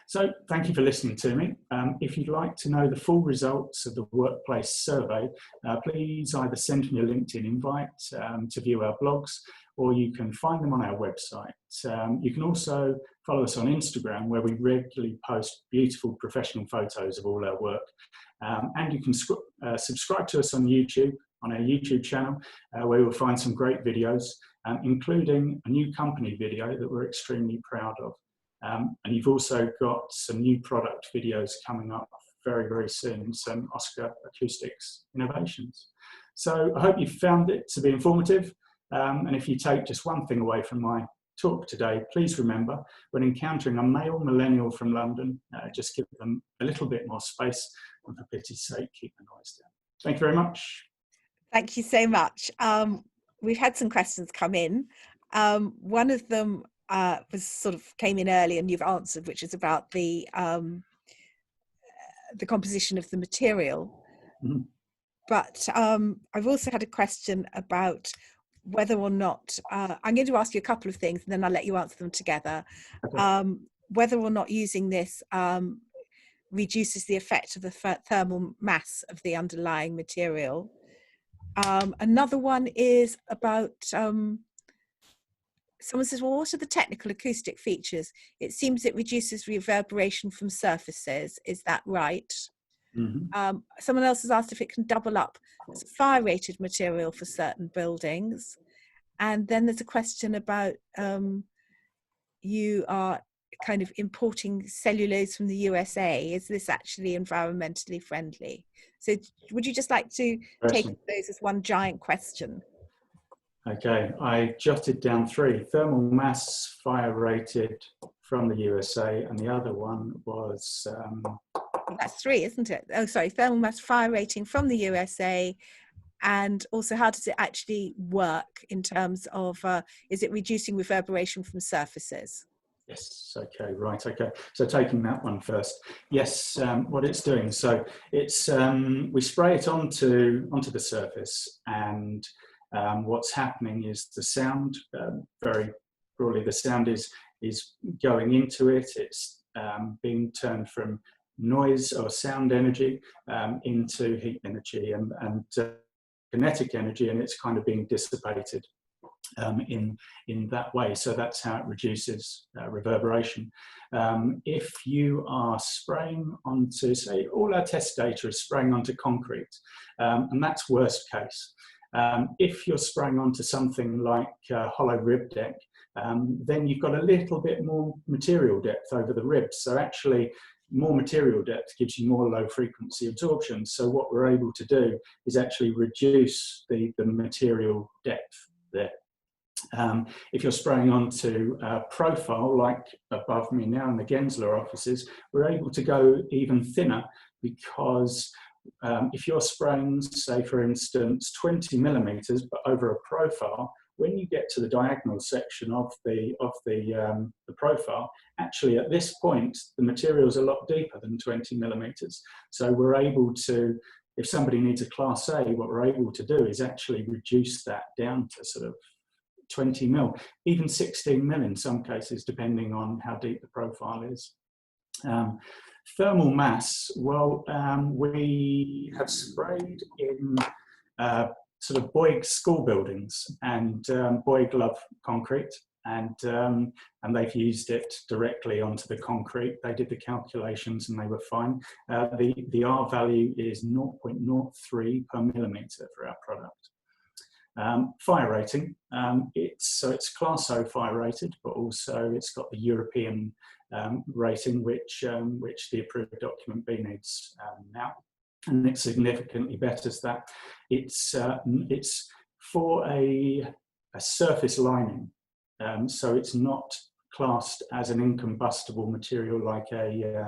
So thank you for listening to me. If you'd like to know the full results of the workplace survey, please either send me a LinkedIn invite to view our blogs, or you can find them on our website. You can also follow us on Instagram, where we regularly post beautiful professional photos of all our work. And you can subscribe to us on YouTube, on our YouTube channel, where you'll find some great videos, including a new company video that we're extremely proud of. And you've also got some new product videos coming up very, very soon, some Oscar Acoustics innovations. So I hope you found it to be informative. And if you take just one thing away from my talk today, please remember, when encountering a male millennial from London, just give them a little bit more space, and for pity's sake, keep the noise down. Thank you very much. Thank you so much. We've had some questions come in. One of them was sort of came in early and you've answered, which is about the composition of the material. Mm-hmm. But I've also had a question about whether or not, I'm going to ask you a couple of things and then I'll let you answer them together. Okay. Whether or not using this reduces the effect of the thermal mass of the underlying material. Another one is about, someone says, well, what are the technical acoustic features? It seems it reduces reverberation from surfaces. Is that right? Mm-hmm. Someone else has asked if it can double up as a fire-rated material for certain buildings. And then there's a question about you are kind of importing cellulose from the USA. Is this actually environmentally friendly? So would you just like to take those as one giant question? Okay, I jotted down three: thermal mass, fire rated from the USA, and the other one was... That's three, isn't it? Oh, sorry, thermal mass, fire rating from the USA, and also how does it actually work in terms of, is it reducing reverberation from surfaces? Yes, okay, right, okay. So taking that one first. Yes, what it's doing, so it's, we spray it onto the surface, and what's happening is the sound, very broadly, the sound is going into it. It's being turned from noise or sound energy into heat energy and kinetic energy, and it's kind of being dissipated. in that way. So that's how it reduces reverberation. If you are spraying onto, say, all our test data is spraying onto concrete, and that's worst case. If you're spraying onto something like hollow rib deck, then you've got a little bit more material depth over the ribs. So actually, more material depth gives you more low frequency absorption. So what we're able to do is actually reduce the material depth there. If you're spraying onto profile, like above me now in the Gensler offices, we're able to go even thinner, because if you're spraying, say for instance, 20 millimeters, but over a profile, when you get to the diagonal section of the profile, actually at this point, the material is a lot deeper than 20 millimeters. So we're able to, if somebody needs a Class A, what we're able to do is actually reduce that down to sort of 20 mil, even 16 mil in some cases, depending on how deep the profile is. Thermal mass, well, we have sprayed in sort of Boyd school buildings, and Boyd love concrete, and they've used it directly onto the concrete. They did the calculations and they were fine. The R value is 0.03 per millimeter for our product. Fire rating, it's Class O fire rated, but also it's got the European rating, which the approved document B needs now, and it significantly betters that. It's for a surface lining, so it's not classed as an incombustible material like a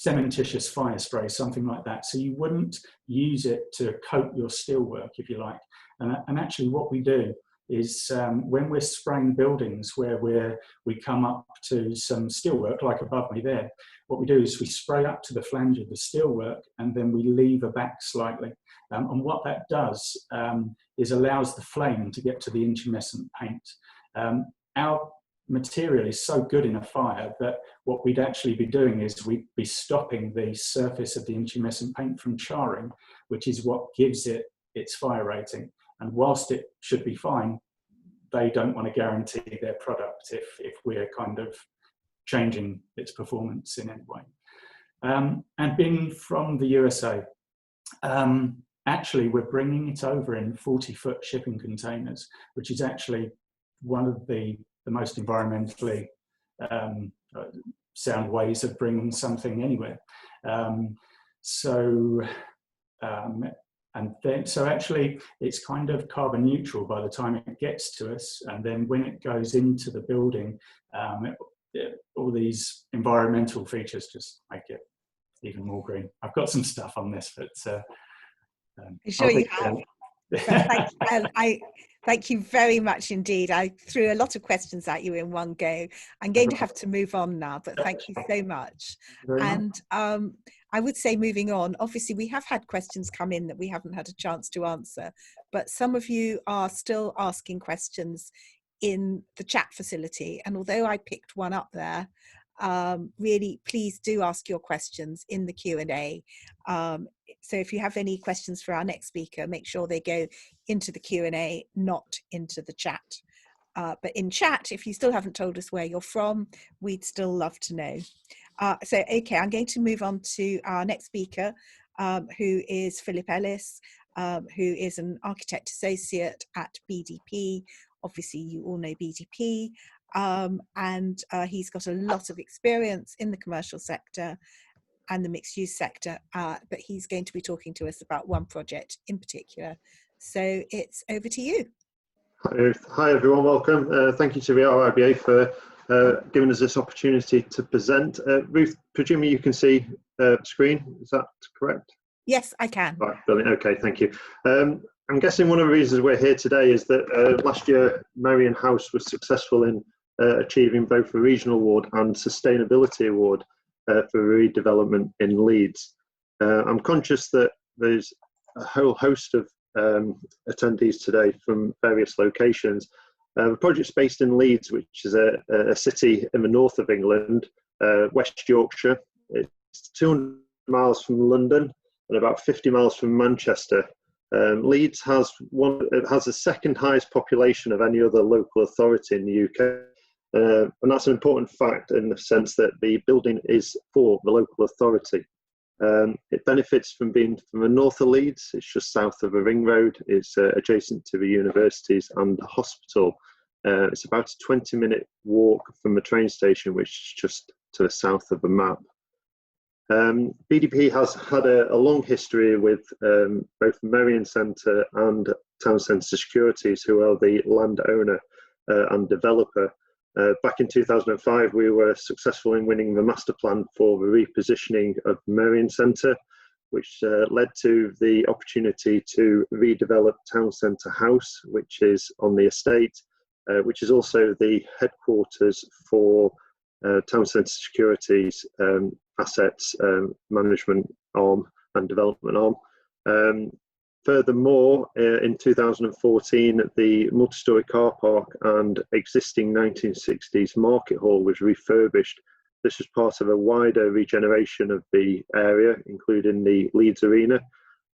cementitious fire spray, something like that. So you wouldn't use it to coat your steelwork, if you like. And actually what we do is when we're spraying buildings where we come up to some steelwork, like above me there, what we do is we spray up to the flange of the steelwork and then we lever back slightly. And what that does is allows the flame to get to the intumescent paint. Our material is so good in a fire that what we'd actually be doing is we'd be stopping the surface of the intumescent paint from charring, which is what gives it its fire rating. And whilst it should be fine, they don't want to guarantee their product if we're kind of changing its performance in any way. And being from the USA, actually we're bringing it over in 40-foot shipping containers, which is actually one of the most environmentally sound ways of bringing something anywhere. So actually it's kind of carbon neutral by the time it gets to us, and then when it goes into the building, all these environmental features just make it even more green. I've got some stuff on this, but I'm sure you have. Thank you very much indeed. I threw a lot of questions at you in one go. I'm going to have to move on now, but thank you so much. And I would say, moving on, obviously we have had questions come in that we haven't had a chance to answer, but some of you are still asking questions in the chat facility. And although I picked one up there, really, please do ask your questions in the Q&A. So if you have any questions for our next speaker, make sure they go into the Q&A, not into the chat. But in chat, if you still haven't told us where you're from, we'd still love to know. So, okay, I'm going to move on to our next speaker, who is Philip Ellis, who is an architect associate at BDP. Obviously, you all know BDP. And he's got a lot of experience in the commercial sector and the mixed use sector, but he's going to be talking to us about one project in particular. So it's over to you. Hi everyone, welcome. Thank you to the RIBA for giving us this opportunity to present. Ruth, presumably you can see the screen, is that correct? Yes, I can. Right, brilliant, okay, thank you. I'm guessing one of the reasons we're here today is that last year Marion House was successful in achieving both the Regional Award and Sustainability Award for redevelopment in Leeds. I'm conscious that there's a whole host of attendees today from various locations. The project's based in Leeds, which is a city in the north of England, West Yorkshire. It's 200 miles from London and about 50 miles from Manchester. Leeds has the second highest population of any other local authority in the UK. And that's an important fact in the sense that the building is for the local authority. It benefits from being from the north of Leeds. It's just south of a ring road. It's adjacent to the universities and the hospital. It's about a 20-minute walk from the train station, which is just to the south of the map. BDP has had a long history with both Merrion Centre and Town Centre Securities, who are the landowner and developer. Back in 2005, we were successful in winning the master plan for the repositioning of Merrion Centre, which led to the opportunity to redevelop Town Centre House, which is on the estate, which is also the headquarters for Town Centre Securities assets management arm and development arm. Furthermore, in 2014, the multi-storey car park and existing 1960s market hall was refurbished. This was part of a wider regeneration of the area, including the Leeds Arena,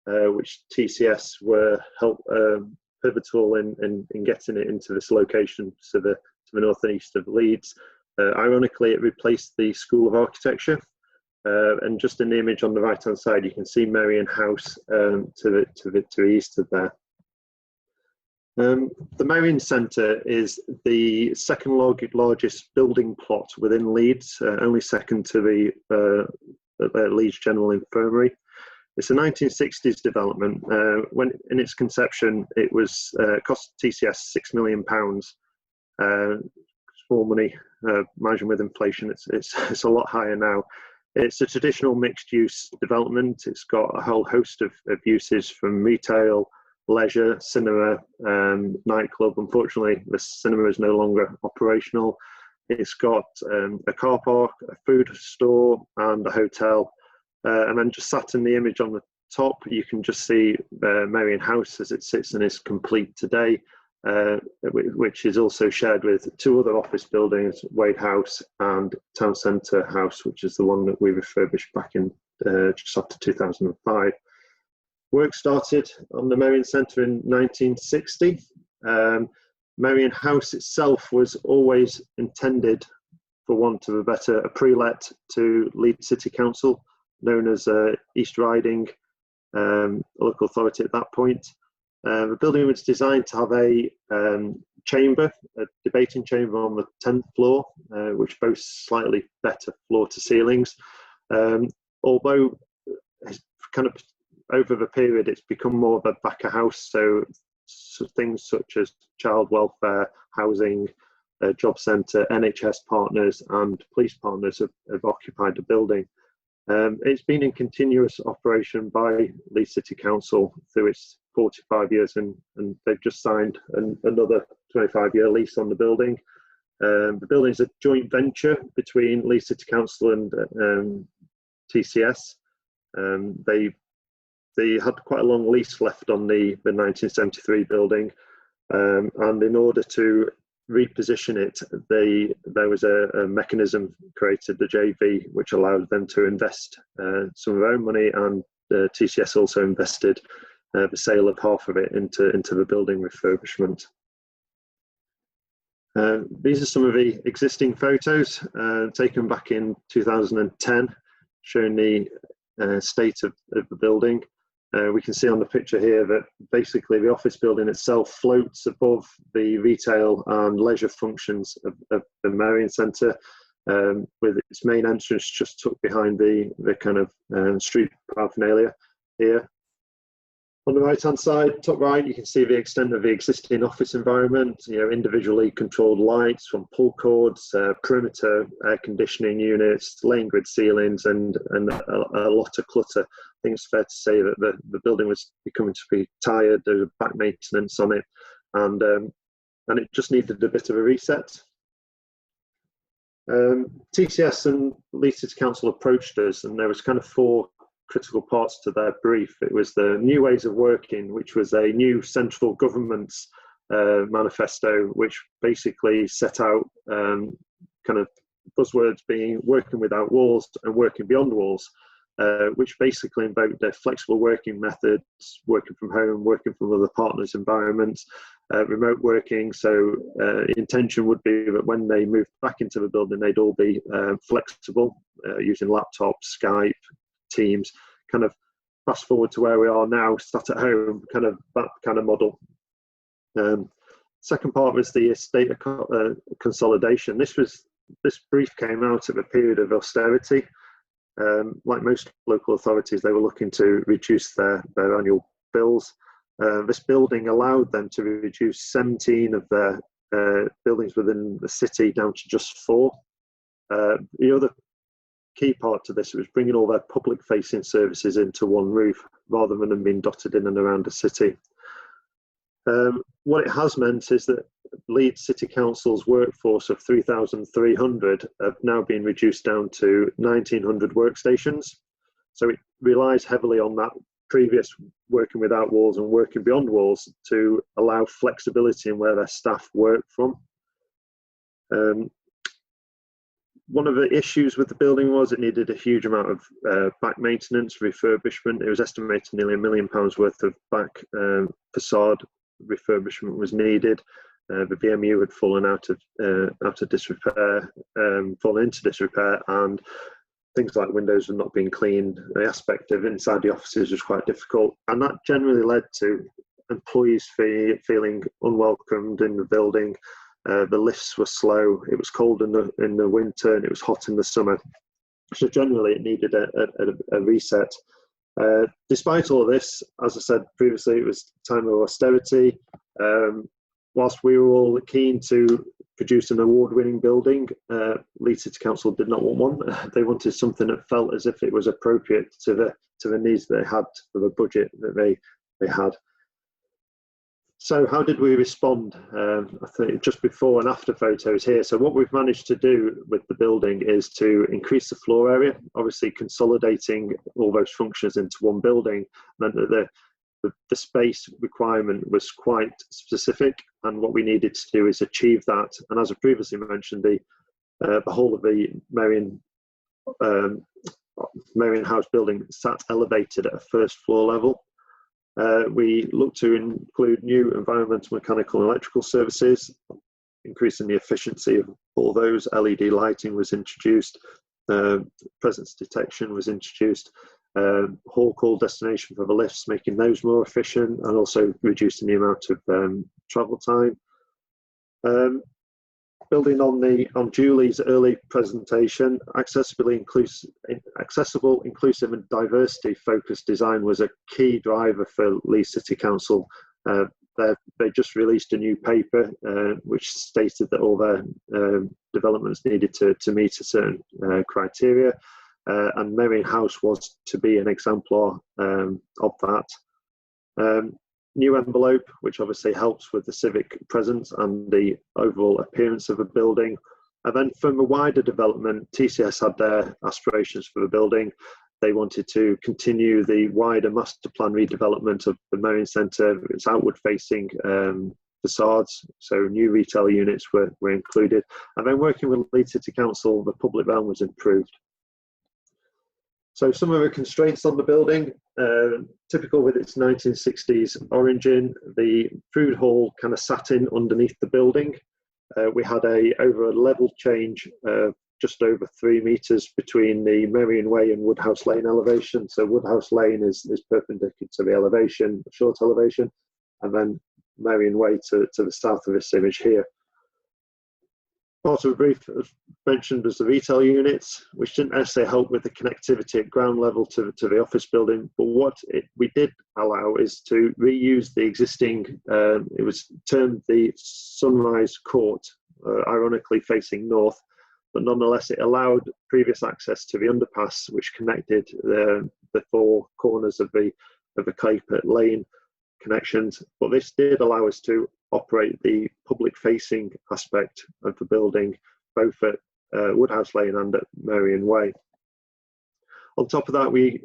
which TCS were pivotal in getting it into this location to the north and east of Leeds. Ironically, it replaced the School of Architecture. And just in the image on the right-hand side, you can see Marion House to the east of there. The Merrion Centre is the second largest building plot within Leeds, only second to the Leeds General Infirmary. It's a 1960s development. When in its conception, it was cost TCS £6 million. Small money, margin with inflation, it's a lot higher now. It's a traditional mixed-use development. It's got a whole host of uses from retail, leisure, cinema, nightclub. Unfortunately, the cinema is no longer operational. It's got a car park, a food store, and a hotel. And then just sat in the image on the top, you can just see Marion House as it sits and is complete today. Which is also shared with two other office buildings, Wade House and Town Centre House, which is the one that we refurbished back in just after 2005. Work started on the Merrion Centre in 1960. Merrion House itself was always intended, for want of a better, a pre-let to Leeds City Council, known as East Riding local authority at that point. The building was designed to have a chamber, a debating chamber on the 10th floor, which boasts slightly better floor to ceilings. Although kind of over the period, it's become more of a back of house. So things such as child welfare, housing, job centre, NHS partners and police partners have occupied the building. It's been in continuous operation by Leeds City Council through its 45 years, and they've just signed another 25-year lease on the building. The building is a joint venture between Leeds City Council and TCS. They had quite a long lease left on the 1973 building, and in order to reposition it, there was a mechanism created, the JV, which allowed them to invest some of their own money, and TCS also invested the sale of half of it into the building refurbishment. These are some of the existing photos taken back in 2010, showing the state of the building. We can see on the picture here that basically the office building itself floats above the retail and leisure functions of the Merrion Centre, with its main entrance just tucked behind the kind of street paraphernalia here. On the right-hand side, top right, you can see the extent of the existing office environment, individually controlled lights from pull cords, perimeter air conditioning units, lane grid ceilings, and a lot of clutter. I think it's fair to say that the building was becoming to be tired. There was back maintenance on it, and it just needed a bit of a reset. TCS and Leeds City Council approached us, and there was kind of four critical parts to their brief. It was the new ways of working, which was a new central government's manifesto, which basically set out kind of buzzwords being working without walls and working beyond walls. which basically invoked their flexible working methods, working from home, working from other partners' environments, remote working. So intention would be that when they moved back into the building, they'd all be flexible, using laptops, Skype, Teams, kind of fast forward to where we are now, sat at home, kind of that kind of model. Second part was the estate consolidation. This brief came out of a period of austerity. Like most local authorities, they were looking to reduce their annual bills. This building allowed them to reduce 17 of their buildings within the city down to just 4. The other key part to this was bringing all their public-facing services into one roof rather than them being dotted in and around the city. What it has meant is that Leeds City Council's workforce of 3,300 have now been reduced down to 1,900 workstations. So it relies heavily on that previous working without walls and working beyond walls to allow flexibility in where their staff work from. One of the issues with the building was it needed a huge amount of back maintenance, refurbishment. It was estimated nearly £1 million worth of back facade refurbishment was needed. The BMU had fallen out of disrepair, fallen into disrepair, and things like windows had not been cleaned. The aspect of inside the offices was quite difficult, and that generally led to employees feeling unwelcomed in the building. The lifts were slow. It was cold in the winter, and it was hot in the summer. So generally, it needed a reset. Despite all of this, as I said previously, it was a time of austerity. Whilst we were all keen to produce an award-winning building, Leeds City Council did not want one. They wanted something that felt as if it was appropriate to the needs they had, for the budget that they had. So how did we respond? I think just before and after photos here. So what we've managed to do with the building is to increase the floor area, obviously consolidating all those functions into one building, meant that the space requirement was quite specific, and what we needed to do is achieve that. And as I previously mentioned, the whole of the Merrion House building sat elevated at a first floor level. We looked to include new environmental, mechanical and electrical services, increasing the efficiency of all those. LED lighting was introduced, presence detection was introduced, hall call destination for the lifts, making those more efficient, and also reducing the amount of travel time. Building on Julie's early presentation, accessible, inclusive and diversity-focused design was a key driver for Leeds City Council. They just released a new paper which stated that all their developments needed to meet a certain criteria, and Marion House was to be an exemplar of that. New envelope, which obviously helps with the civic presence and the overall appearance of a building. And then from a wider development, TCS had their aspirations for the building. They wanted to continue the wider master plan redevelopment of the Merrion Centre, its outward facing facades, so new retail units were included. And then working with Leeds City Council, the public realm was improved. So some of the constraints on the building, typical with its 1960s origin, the food hall kind of sat in underneath the building. We had over a level change just over 3 metres between the Merrion Way and Woodhouse Lane elevation. So Woodhouse Lane is perpendicular to the elevation, short elevation, and then Merrion Way to the south of this image here. Part of the brief mentioned was the retail units, which didn't necessarily help with the connectivity at ground level to the office building, but what we did allow is to reuse the existing, it was termed the Sunrise Court, ironically facing north, but nonetheless it allowed previous access to the underpass which connected the 4 corners of the Claypit Lane connections, but this did allow us to operate the public-facing aspect of the building, both at Woodhouse Lane and at Merrion Way. On top of that, we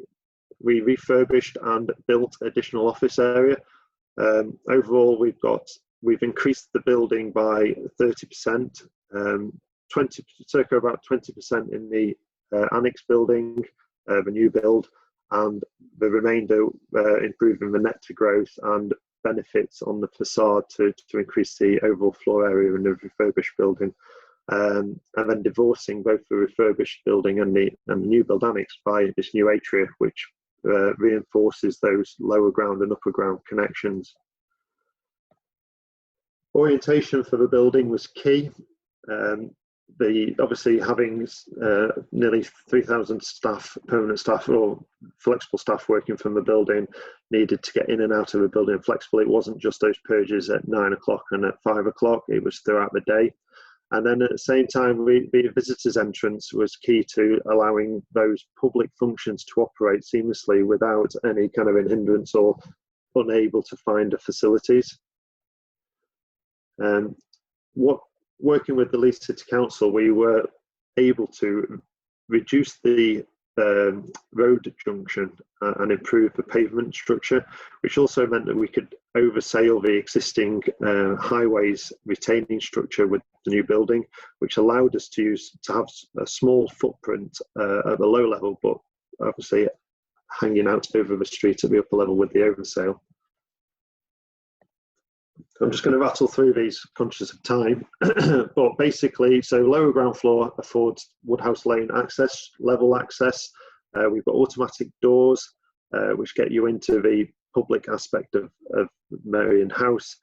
refurbished and built additional office area. Overall, we've increased the building by 30%, circa about 20% in the annex building, a new build, and the remainder improving the net to growth and benefits on the facade to increase the overall floor area in the refurbished building. And then divorcing both the refurbished building and the new build annex by this new atria, which reinforces those lower ground and upper ground connections. Orientation for the building was key. Obviously having nearly 3,000 staff, permanent staff or flexible staff working from the building, needed to get in and out of the building flexible. It wasn't just those purges at 9 o'clock and at 5 o'clock, it was throughout the day. And then at the same time, the visitors' entrance was key to allowing those public functions to operate seamlessly without any kind of hindrance or unable to find the facilities. Working with the Leeds City Council, we were able to reduce the road junction and improve the pavement structure, which also meant that we could oversail the existing highways retaining structure with the new building, which allowed us to have a small footprint at the low level, but obviously hanging out over the street at the upper level with the oversail. I'm just going to rattle through these, conscious of time, but basically, so lower ground floor affords Woodhouse Lane access, level access. We've got automatic doors, which get you into the public aspect of Marion House.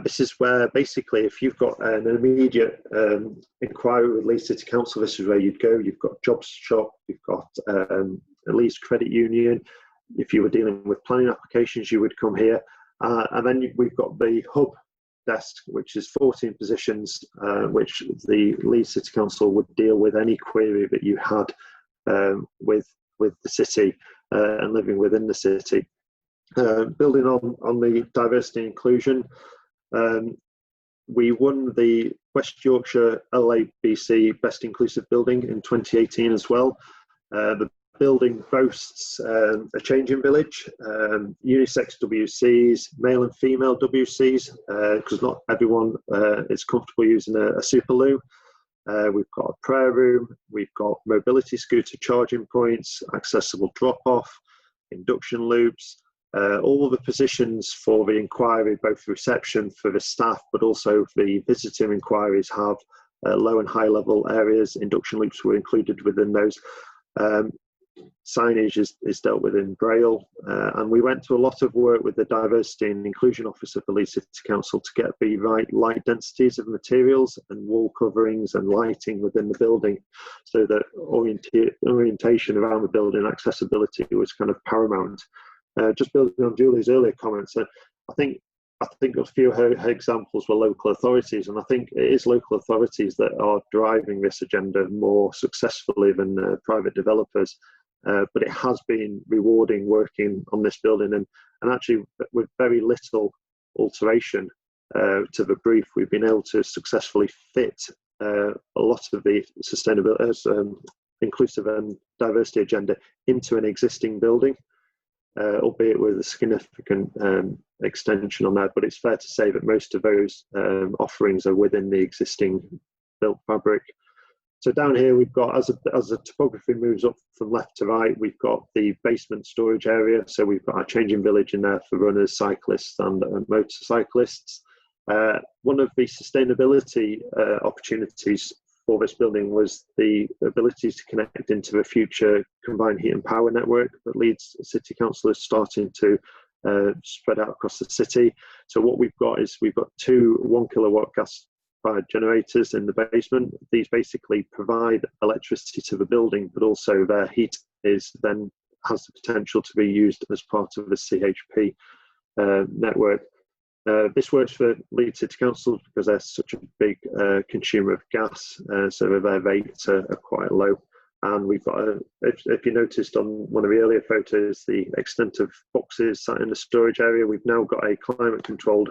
This is where basically, if you've got an immediate inquiry with Leeds City Council, this is where you'd go. You've got Jobs Shop, you've got a Leeds Credit Union. If you were dealing with planning applications, you would come here. And then we've got the hub desk, which is 14 positions, which the Leeds City Council would deal with any query that you had with the city and living within the city. Building on the diversity and inclusion, we won the West Yorkshire LABC Best Inclusive Building in 2018 as well. The building boasts a changing village, unisex WCs, male and female WCs, because not everyone is comfortable using a super loo. We've got a prayer room, we've got mobility scooter charging points, accessible drop-off, induction loops, all the positions for the inquiry, both reception for the staff, but also the visitor inquiries have low and high level areas. Induction loops were included within those. Signage is dealt with in Braille, and we went to a lot of work with the Diversity and Inclusion Office of the Leeds City Council to get the right light densities of materials and wall coverings and lighting within the building, so that orientation around the building, accessibility was kind of paramount. Just building on Julie's earlier comments, I think a few of her examples were local authorities, and I think it is local authorities that are driving this agenda more successfully than private developers. But it has been rewarding working on this building, and actually with very little alteration to the brief, we've been able to successfully fit a lot of the sustainability, inclusive and diversity agenda into an existing building, albeit with a significant extension on that. But it's fair to say that most of those offerings are within the existing built fabric. So down here we've got, as the topography moves up from left to right, we've got the basement storage area. So we've got our changing village in there for runners, cyclists and motorcyclists. One of the sustainability opportunities for this building was the ability to connect into a future combined heat and power network that Leeds City Council is starting to spread out across the city. So what we've got is we've got 2 1 kilowatt gas generators in the basement. These basically provide electricity to the building, but also their heat has the potential to be used as part of the CHP network. This works for Leeds City Council because they're such a big consumer of gas, so their rates are quite low. And we've got, if you noticed on one of the earlier photos, the extent of boxes sat in the storage area. We've now got a climate-controlled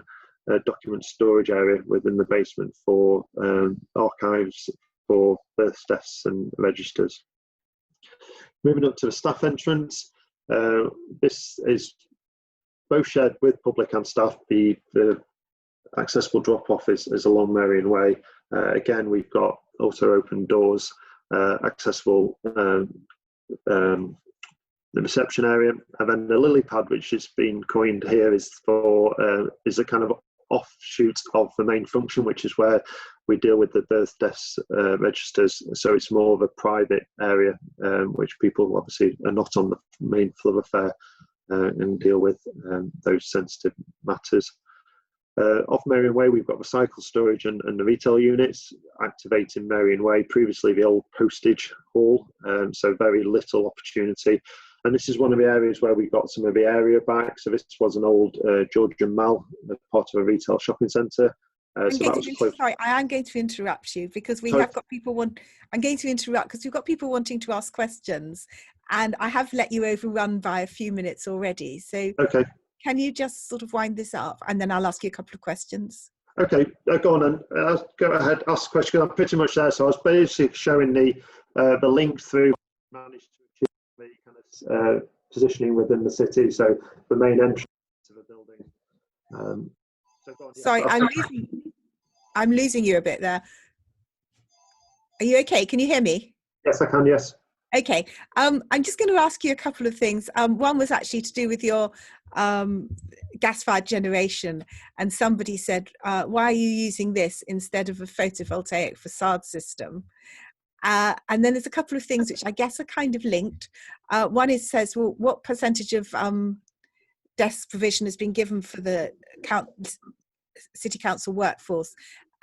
document storage area within the basement for archives for birth, deaths and registers. Moving up to the staff entrance, this is both shared with public and staff. The accessible drop-off is along Merrion Way. Again, we've got auto open doors, accessible the reception area, and then the lily pad, which has been coined here, is a kind of offshoot of the main function, which is where we deal with the birth deaths registers. So it's more of a private area, which people obviously are not on the main thoroughfare and deal with those sensitive matters. Off Merrion Way, we've got the cycle storage and the retail units activating Merrion Way, previously the old postage hall, so very little opportunity. And this is one of the areas where we got some of the area back. So this was an old Georgian Mall, part of a retail shopping centre. Sorry, I am going to interrupt you because we have got people I'm going to interrupt because we've got people wanting to ask questions, and I have let you overrun by a few minutes already. So okay. Can you just sort of wind this up, and then I'll ask you a couple of questions. Okay, go on and go ahead, ask a question. I'm pretty much there. So I was basically showing the link through managed to achieve the kind of positioning within the city. So the main entrance to the building. So go on, yeah. Sorry, I'm losing you a bit there. Are you okay? Can you hear me? Yes, I can. Yes. Okay. I'm just going to ask you a couple of things. One was actually to do with your gas-fired generation, and somebody said, why are you using this instead of a photovoltaic facade system? And then there's a couple of things which I guess are kind of linked. One says, well, what percentage of desk provision has been given for the city council workforce,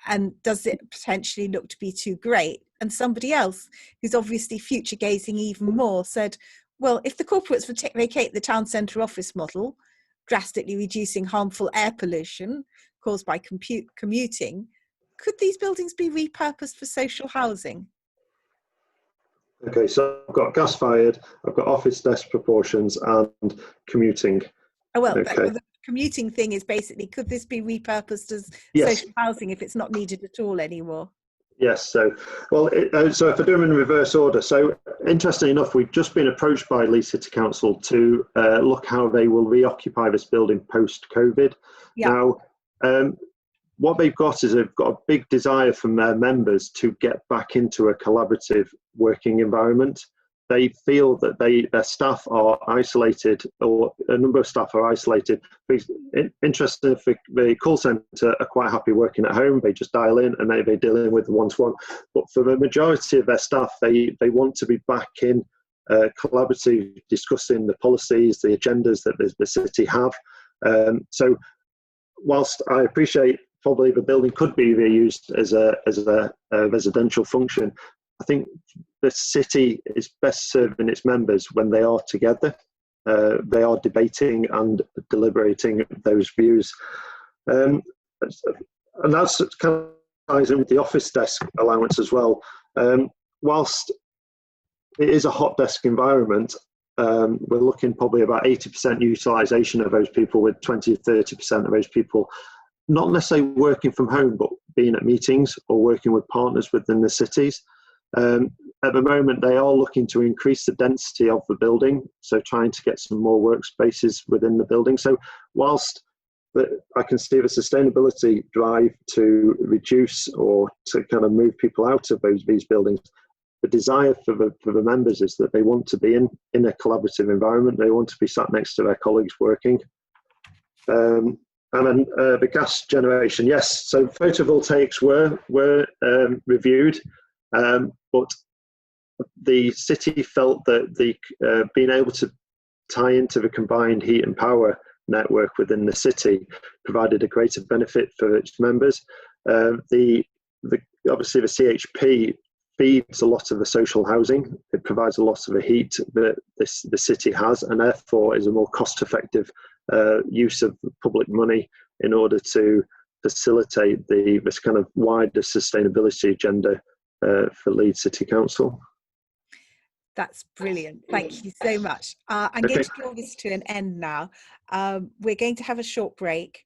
and does it potentially look to be too great? And somebody else, who's obviously future gazing even more, said, well, if the corporates would vacate the town centre office model, drastically reducing harmful air pollution caused by commuting, could these buildings be repurposed for social housing? Okay, so I've got gas fired, I've got office desk proportions and commuting. Oh, well, okay. The commuting thing is basically, could this be repurposed as social housing if it's not needed at all anymore? Yes, so, well, so if I do them in reverse order, so interestingly enough, we've just been approached by Leeds City Council to look how they will reoccupy this building post-COVID. Yeah. Now, what they've got is they've got a big desire from their members to get back into a collaborative working environment. They feel that their staff are isolated, or a number of staff are isolated. Interesting, the call centre are quite happy working at home. They just dial in and they're dealing with one-to-one. But for the majority of their staff, they want to be back in collaborative, discussing the policies, the agendas that the city have. So whilst I appreciate probably the building could be reused as a residential function, I think the city is best serving its members when they are together. They are debating and deliberating those views. And that's kind of ties in with the office desk allowance as well. Whilst it is a hot desk environment, we're looking probably about 80% utilisation of those people, with 20-30% of those people not necessarily working from home, but being at meetings or working with partners within the cities. At the moment, they are looking to increase the density of the building, so trying to get some more workspaces within the building. So whilst I can see the sustainability drive to reduce or to kind of move people out of these buildings, the desire for the members is that they want to be in a collaborative environment. They want to be sat next to their colleagues working. And then the gas generation, yes. So photovoltaics were reviewed, but the city felt that being able to tie into the combined heat and power network within the city provided a greater benefit for its members. Obviously the CHP feeds a lot of the social housing. It provides a lot of the heat that the city has, and therefore is a more cost-effective use of public money in order to facilitate this kind of wider sustainability agenda for Leeds City Council. That's brilliant. Thank you so much. I'm going to draw this to an end now. We're going to have a short break.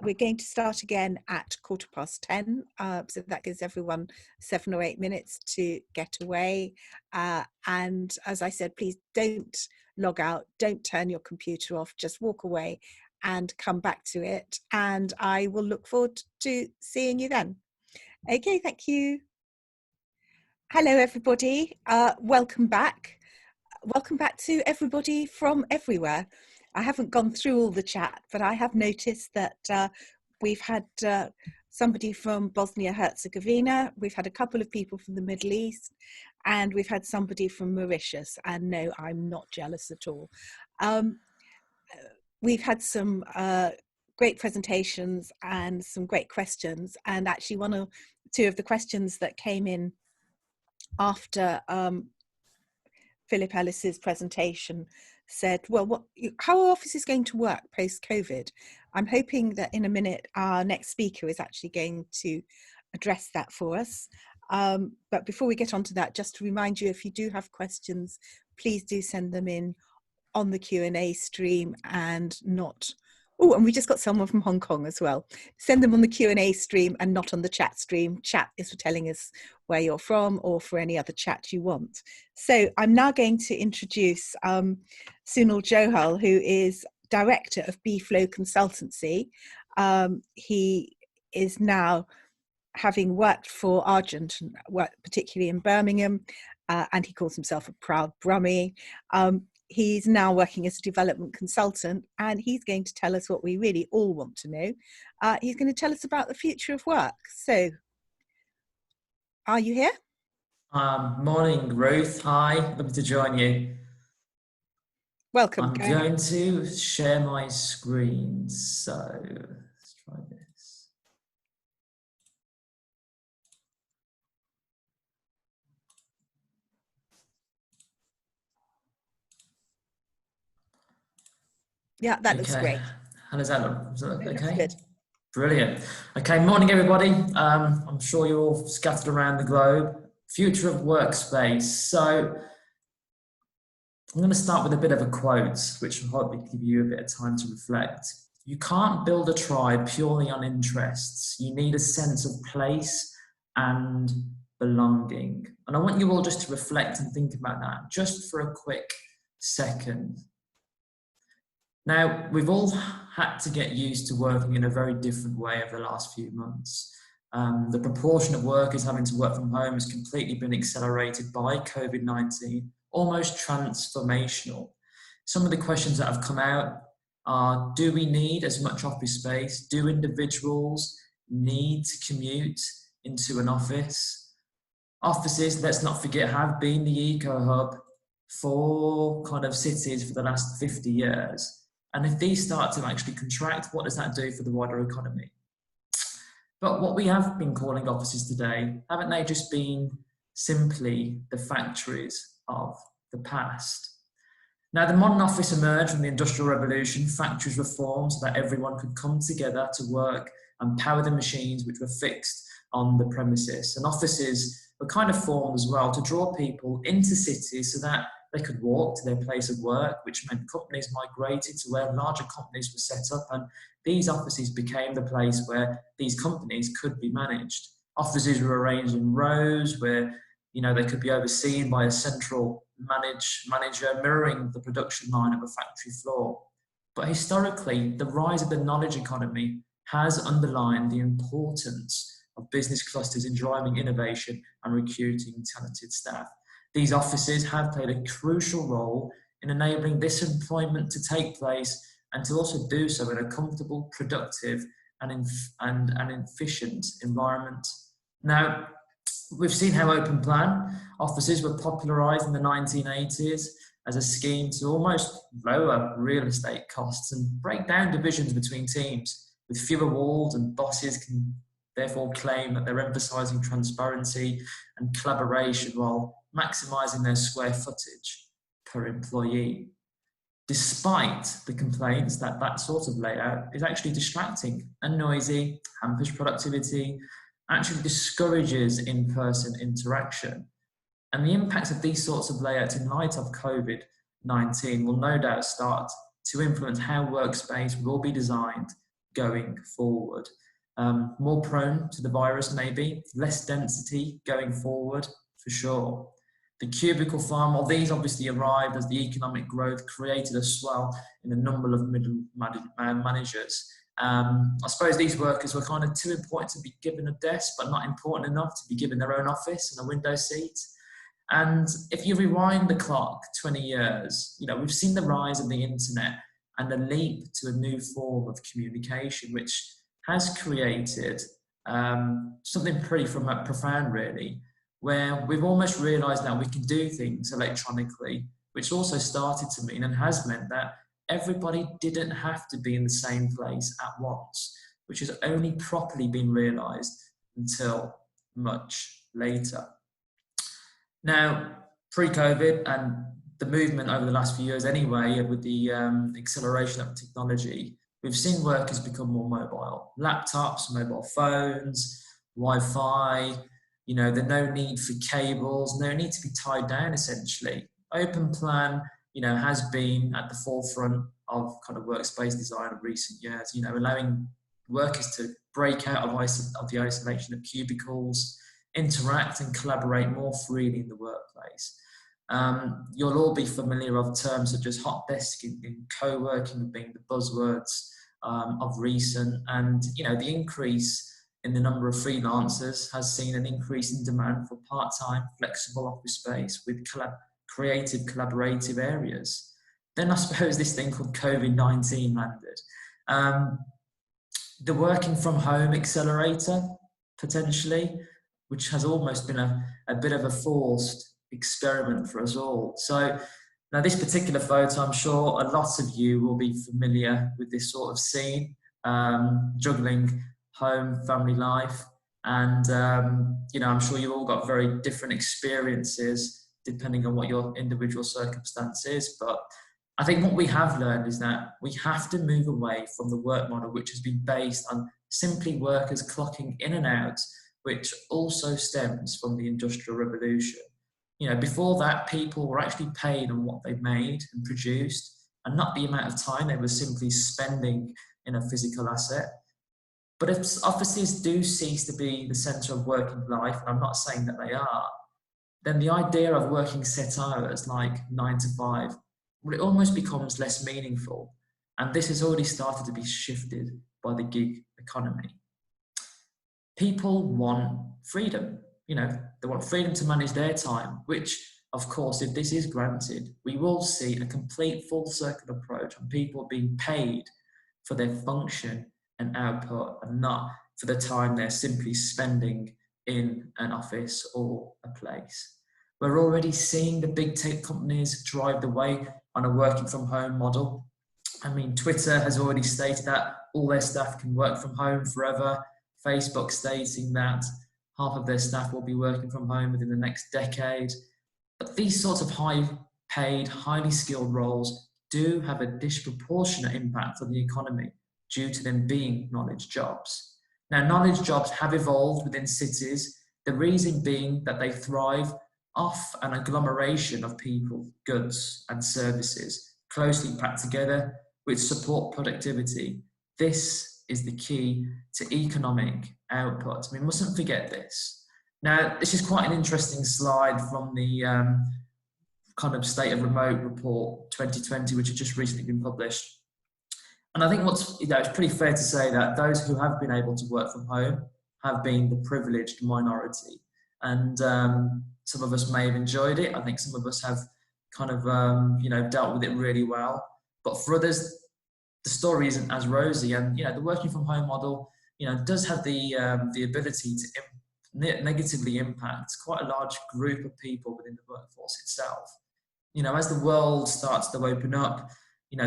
We're going to start again at 10:15. So that gives everyone 7 or 8 minutes to get away. And as I said, please don't log out. Don't turn your computer off. Just walk away and come back to it. And I will look forward to seeing you then. Okay, thank you. Hello, everybody. Welcome back. welcome back to everybody from everywhere. I haven't gone through all the chat, but I have noticed that we've had somebody from Bosnia-Herzegovina, we've had a couple of people from the Middle East, and we've had somebody from Mauritius. And no, I'm not jealous at all. We've had some great presentations and some great questions, and actually one or two of the questions that came in after Philip Ellis's presentation said, well, how are offices going to work post-COVID? I'm hoping that in a minute our next speaker is actually going to address that for us. But before we get on to that, just to remind you, if you do have questions, please do send them in on the Q&A stream and not, oh, and we just got someone from Hong Kong as well. Send them on the Q&A stream and not on the chat stream. Chat is for telling us where you're from or for any other chat you want. So I'm now going to introduce Sunil Johal, who is Director of BeFlow Consultancy. He is now, having worked for Argent, worked particularly in Birmingham, and he calls himself a proud Brummie. He's now working as a development consultant, and he's going to tell us what we really all want to know. He's going to tell us about the future of work. So, are you here? Morning, Ruth. Hi, lovely to join you. Welcome. I'm going to share my screen. So, let's try this. Yeah, that looks great. How does that look? Does that look okay? Good. Brilliant. Okay, morning everybody. I'm sure you're all scattered around the globe. Future of workspace. So I'm going to start with a bit of a quote, which will hopefully give you a bit of time to reflect. You can't build a tribe purely on interests. You need a sense of place and belonging. And I want you all just to reflect and think about that just for a quick second. Now, we've all had to get used to working in a very different way over the last few months. The proportion of workers having to work from home has completely been accelerated by COVID-19, almost transformational. Some of the questions that have come out are, do we need as much office space? Do individuals need to commute into an office? Offices, let's not forget, have been the eco-hub for kind of cities for the last 50 years. And if these start to actually contract, what does that do for the wider economy? But what we have been calling offices today, haven't they just been simply the factories of the past? Now, the modern office emerged from the Industrial Revolution. Factories were formed so that everyone could come together to work and power the machines which were fixed on the premises. And offices were kind of formed as well to draw people into cities so that they could walk to their place of work, which meant companies migrated to where larger companies were set up, and these offices became the place where these companies could be managed. Offices were arranged in rows where, you know, they could be overseen by a central manager mirroring the production line of a factory floor. But historically, the rise of the knowledge economy has underlined the importance of business clusters in driving innovation and recruiting talented staff. These offices have played a crucial role in enabling this employment to take place and to also do so in a comfortable, productive and efficient environment. Now, we've seen how open plan offices were popularised in the 1980s as a scheme to almost lower real estate costs and break down divisions between teams. With fewer walls, and bosses can therefore claim that they're emphasising transparency and collaboration while maximising their square footage per employee. Despite the complaints that that sort of layout is actually distracting and noisy, hampers productivity, actually discourages in-person interaction. And the impacts of these sorts of layouts in light of COVID-19 will no doubt start to influence how workspace will be designed going forward. More prone to the virus maybe, less density going forward for sure. The cubicle farm, well, these obviously arrived as the economic growth created a swell in the number of middle managers. I suppose these workers were kind of too important to be given a desk, but not important enough to be given their own office and a window seat. And if you rewind the clock 20 years, we've seen the rise of the internet and a leap to a new form of communication, which has created something pretty profound, really, where we've almost realised now we can do things electronically, which also started to mean and has meant that everybody didn't have to be in the same place at once, which has only properly been realised until much later. Now, pre-COVID and the movement over the last few years anyway, with the acceleration of technology, we've seen workers become more mobile. Laptops, mobile phones, Wi-Fi, there's no need for cables, no need to be tied down essentially. Open plan, has been at the forefront of kind of workspace design of recent years, allowing workers to break out of the isolation of cubicles, interact and collaborate more freely in the workplace. You'll all be familiar of terms such as hot desking and co-working being the buzzwords of recent, and the increase in the number of freelancers has seen an increase in demand for part-time flexible office space with creative collaborative areas. Then I suppose this thing called COVID-19 landed. The working from home accelerator, potentially, which has almost been a bit of a forced experiment for us all. So now this particular photo, I'm sure a lot of you will be familiar with this sort of scene, juggling home, family life. And, I'm sure you've all got very different experiences depending on what your individual circumstance is. But I think what we have learned is that we have to move away from the work model, which has been based on simply workers clocking in and out, which also stems from the Industrial Revolution. Before that, people were actually paid on what they made and produced, and not the amount of time they were simply spending in a physical asset. But if offices do cease to be the centre of working life, and I'm not saying that they are, then the idea of working set hours like 9 to 5, well, it almost becomes less meaningful. And this has already started to be shifted by the gig economy. People want freedom. They want freedom to manage their time, which, of course, if this is granted, we will see a complete full circle approach on people being paid for their function and output, and not for the time they're simply spending in an office or a place. We're already seeing the big tech companies drive the way on a working from home model. I mean, Twitter has already stated that all their staff can work from home forever. Facebook stating that half of their staff will be working from home within the next decade. But these sorts of high-paid, highly skilled roles do have a disproportionate impact on the economy due to them being knowledge jobs. Now, knowledge jobs have evolved within cities, the reason being that they thrive off an agglomeration of people, goods and services closely packed together which support productivity. This is the key to economic output. We mustn't forget this. Now, this is quite an interesting slide from the kind of State of Remote Report 2020, which has just recently been published. And I think it's pretty fair to say that those who have been able to work from home have been the privileged minority. And some of us may have enjoyed it. I think some of us have kind of, dealt with it really well. But for others, the story isn't as rosy. And, the working from home model, does have the ability to negatively impact quite a large group of people within the workforce itself. As the world starts to open up,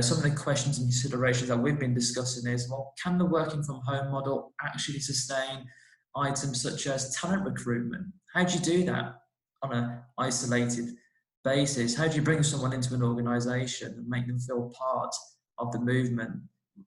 some of the questions and considerations that we've been discussing is, well, can the working from home model actually sustain items such as talent recruitment? How do you do that on an isolated basis? How do you bring someone into an organisation and make them feel part of the movement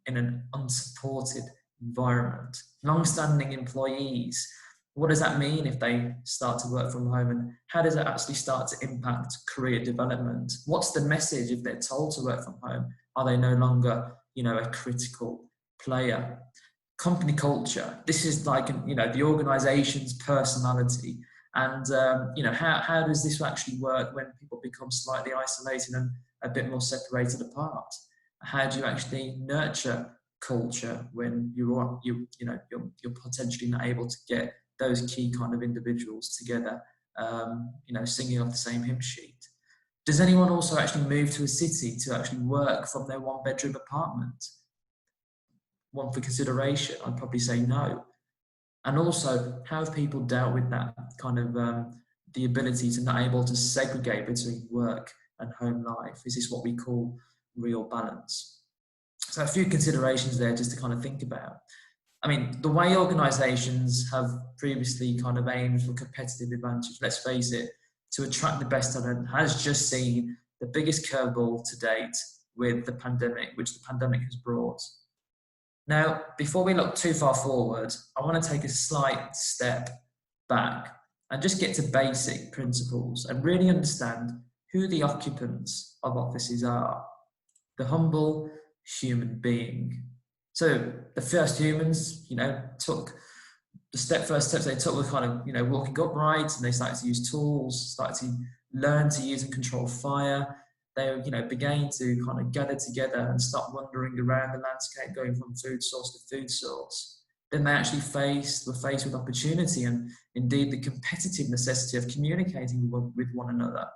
in an unsupported environment? Long-standing employees, what does that mean if they start to work from home, and how does it actually start to impact career development? What's the message if they're told to work from home? Are they no longer, a critical player? Company culture, this is like, the organization's personality. And, how does this actually work when people become slightly isolated and a bit more separated apart? How do you actually nurture culture when you're potentially not able to get those key kind of individuals together singing off the same hymn sheet? Does anyone also actually move to a city to actually work from their one-bedroom apartment? One for consideration, I'd probably say no. And also, how have people dealt with that kind of the ability to not able to segregate between work and home life? Is this what we call real balance? So a few considerations there just to kind of think about. I mean, the way organisations have previously kind of aimed for competitive advantage, let's face it, to attract the best talent, has just seen the biggest curveball to date with the pandemic, which the pandemic has brought. Now, before we look too far forward, I want to take a slight step back and just get to basic principles and really understand who the occupants of offices are. The humble human being. So the first humans, took the first steps they took were kind of, walking upright, and they started to use tools, started to learn to use and control fire. They, began to kind of gather together and start wandering around the landscape, going from food source to food source. Then they actually were faced with opportunity and indeed the competitive necessity of communicating with one another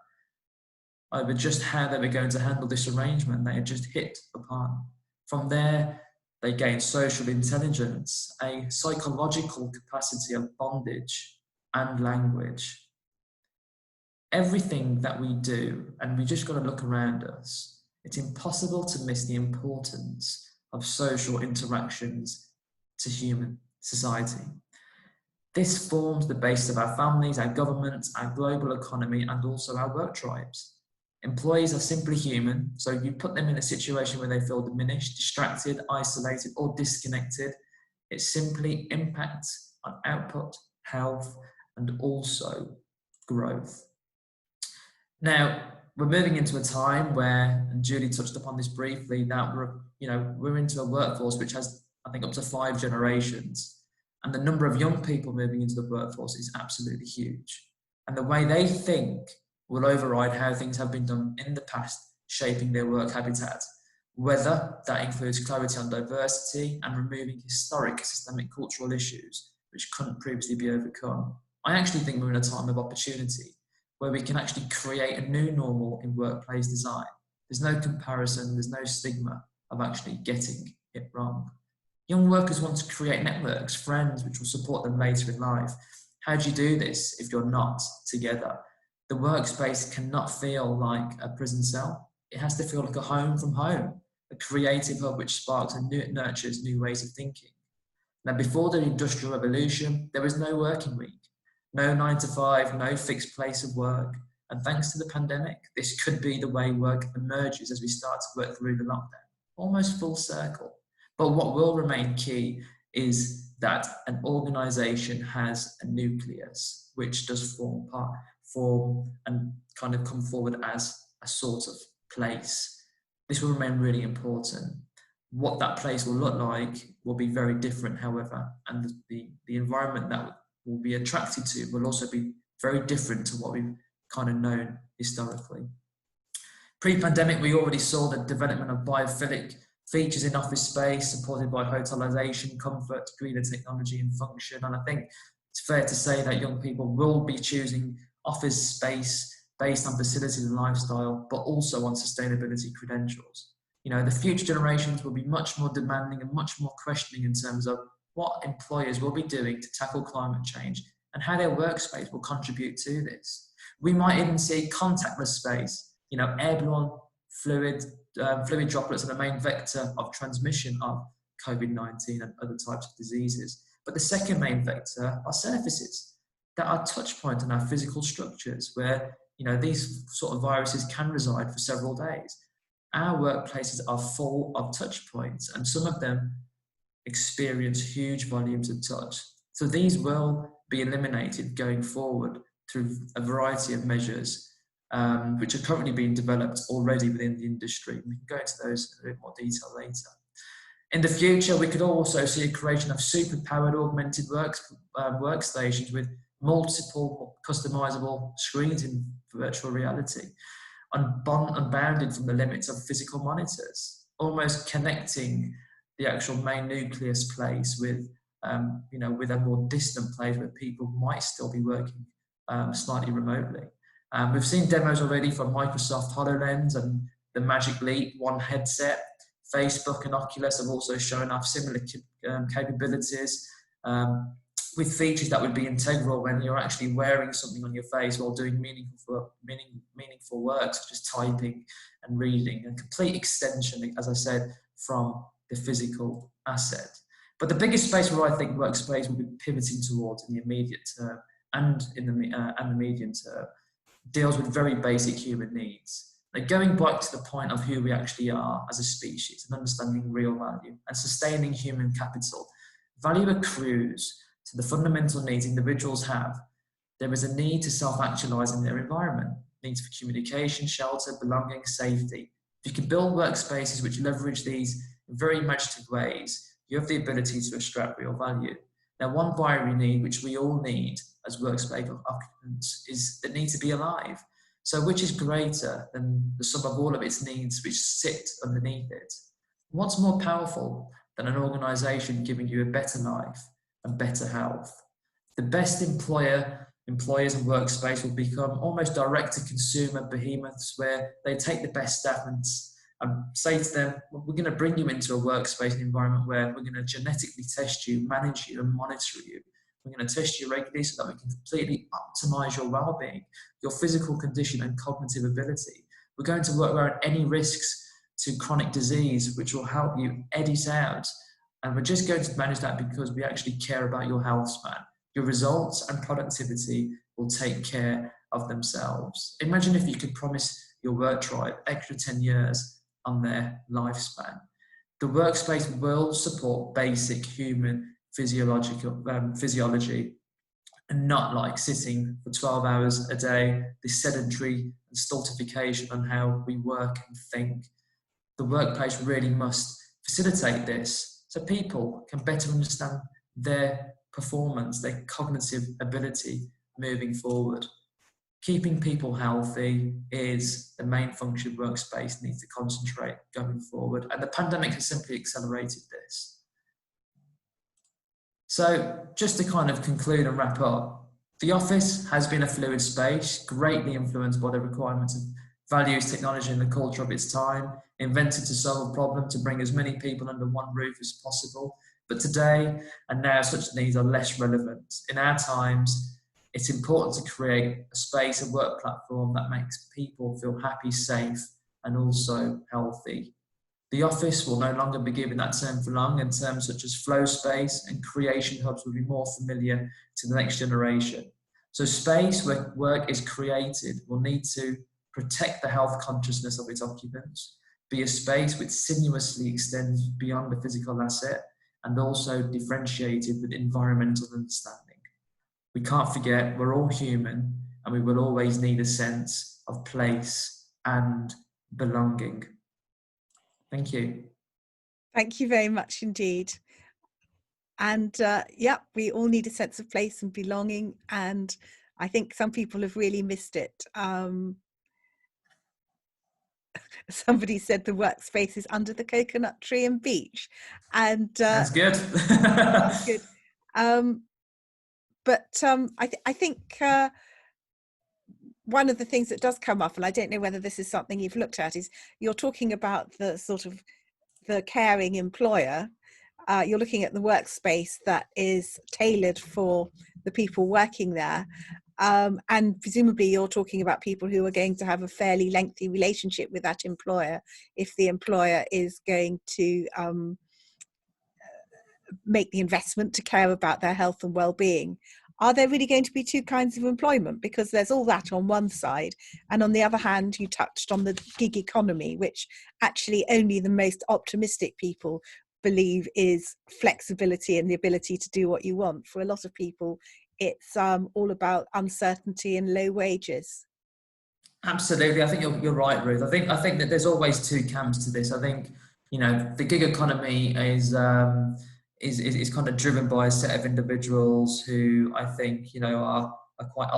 over just how they were going to handle this arrangement they had just hit upon. From there, they gained social intelligence, a psychological capacity of bondage and language. Everything that we do, and we just got to look around us, it's impossible to miss the importance of social interactions to human society. This forms the basis of our families, our governments, our global economy, and also our work tribes. Employees are simply human, so if you put them in a situation where they feel diminished, distracted, isolated, or disconnected, it simply impacts on output, health, and also growth. Now, we're moving into a time where, and Julie touched upon this briefly, that we're into a workforce which has, I think, up to 5 generations. And the number of young people moving into the workforce is absolutely huge. And the way they think will override how things have been done in the past, shaping their work habitat, whether that includes clarity on diversity and removing historic systemic cultural issues which couldn't previously be overcome. I actually think we're in a time of opportunity where we can actually create a new normal in workplace design. There's no comparison, there's no stigma of actually getting it wrong. Young workers want to create networks, friends, which will support them later in life. How do you do this if you're not together? The workspace cannot feel like a prison cell. It has to feel like a home from home, a creative hub which sparks and nurtures new ways of thinking. Now, before the Industrial Revolution, there was no working week, no 9 to 5, no fixed place of work. And thanks to the pandemic, this could be the way work emerges as we start to work through the lockdown, almost full circle. But what will remain key is that an organisation has a nucleus, which does form and kind of come forward as a sort of place. This will remain really important. What that place will look like will be very different, however, and the environment that will be attracted to will also be very different to what we've kind of known historically. Pre-pandemic, we already saw the development of biophilic features in office space, supported by hotelization, comfort, greener technology and function. And I think it's fair to say that young people will be choosing office space based on facilities and lifestyle, but also on sustainability credentials. The future generations will be much more demanding and much more questioning in terms of what employers will be doing to tackle climate change and how their workspace will contribute to this. We might even see contactless space, airborne fluid droplets are the main vector of transmission of COVID-19 and other types of diseases. But the second main vector are surfaces that are touch point in our physical structures where, these sort of viruses can reside for several days. Our workplaces are full of touch points, and some of them experience huge volumes of touch. So these will be eliminated going forward through a variety of measures, which are currently being developed already within the industry. We can go into those in a bit more detail later. In the future, we could also see a creation of super-powered augmented workstations with multiple customizable screens in virtual reality, unbounded from the limits of physical monitors, almost connecting the actual main nucleus place with, with a more distant place where people might still be working slightly remotely. We've seen demos already from Microsoft HoloLens and the Magic Leap One headset. Facebook and Oculus have also shown off similar capabilities with features that would be integral when you're actually wearing something on your face while doing meaningful work, such as typing and reading, a complete extension, as I said, from the physical asset. But the biggest space where I think workspace will be pivoting towards in the immediate term and in the medium term deals with very basic human needs. Like going back to the point of who we actually are as a species and understanding real value and sustaining human capital. Value accrues to the fundamental needs individuals have. There is a need to self-actualize in their environment, needs for communication, shelter, belonging, safety. If you can build workspaces which leverage these in very imaginative ways, you have the ability to extract real value. Now, one binary need which we all need as workspace occupants is the need to be alive. So which is greater than the sum of all of its needs which sit underneath it? What's more powerful than an organization giving you a better life and better health? The best employers and workspace will become almost direct-to-consumer behemoths where they take the best staff and say to them, well, we're going to bring you into a workspace environment where we're going to genetically test you, manage you, and monitor you. We're going to test you regularly so that we can completely optimize your well-being, your physical condition and cognitive ability. We're going to work around any risks to chronic disease, which will help you edit out. And we're just going to manage that because we actually care about your health span. Your results and productivity will take care of themselves. Imagine if you could promise your work tribe extra 10 years on their lifespan. The workspace will support basic human physiology and not like sitting for 12 hours a day, this sedentary and stultification on how we work and think. The workplace really must facilitate this so people can better understand their performance, their cognitive ability moving forward. Keeping people healthy is the main function workspace needs to concentrate going forward, and the pandemic has simply accelerated this. So just to kind of conclude and wrap up, the office has been a fluid space, greatly influenced by the requirements of values, technology and the culture of its time, invented to solve a problem to bring as many people under one roof as possible. But today and now such needs are less relevant. In our times, it's important to create a space, a work platform that makes people feel happy, safe and also healthy. The office will no longer be given that term for long, and terms such as flow space and creation hubs will be more familiar to the next generation. So space where work is created will need to protect the health consciousness of its occupants, be a space which sinuously extends beyond the physical asset and also differentiated with environmental understanding. We can't forget we're all human and we will always need a sense of place and belonging. Thank you. Thank you very much indeed. And yeah, we all need a sense of place and belonging, and I think some people have really missed it. Somebody said the workspace is under the coconut tree and beach, and that's good. That's good. But I think one of the things that does come up, and I don't know whether this is something you've looked at, is you're talking about the sort of the caring employer. You're looking at the workspace that is tailored for the people working there. And presumably you're talking about people who are going to have a fairly lengthy relationship with that employer if the employer is going to make the investment to care about their health and well-being. Are there really going to be two kinds of employment? Because there's all that on one side, and on the other hand, you touched on the gig economy, which actually only the most optimistic people believe is flexibility and the ability to do what you want. For a lot of people, it's all about uncertainty and low wages. Absolutely, I think you're right, Ruth. I think that there's always two camps to this. I think, you know, the gig economy is kind of driven by a set of individuals who I think, you know, are quite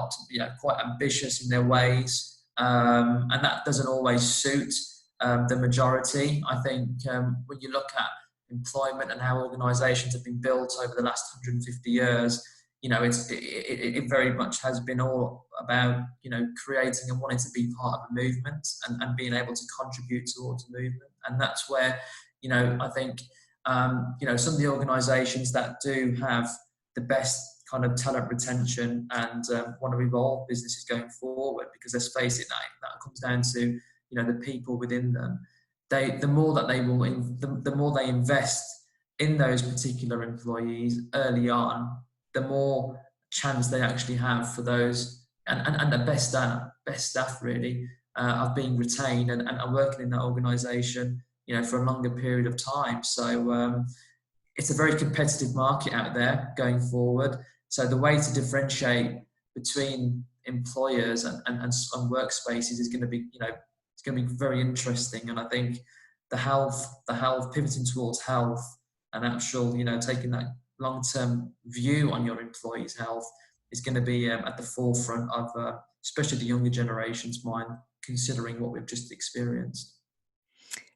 quite ambitious in their ways, and that doesn't always suit the majority. I think when you look at employment and how organisations have been built over the last 150 years, you know, it very much has been all about, you know, creating and wanting to be part of a movement and being able to contribute towards a movement. And that's where, you know, I think, you know, some of the organisations that do have the best kind of talent retention and want to evolve businesses going forward, because let's face it, that comes down to, you know, the people within them. The more that they will, the more they invest in those particular employees early on, the more chance they actually have for those and the best staff really of being retained and working in that organisation, you know, for a longer period of time. So it's a very competitive market out there going forward. So the way to differentiate between employers and workspaces is going to be, you know, it's going to be very interesting. And I think the health, pivoting towards health and actual, you know, taking that long-term view on your employees' health is going to be at the forefront of especially the younger generation's mind, considering what we've just experienced.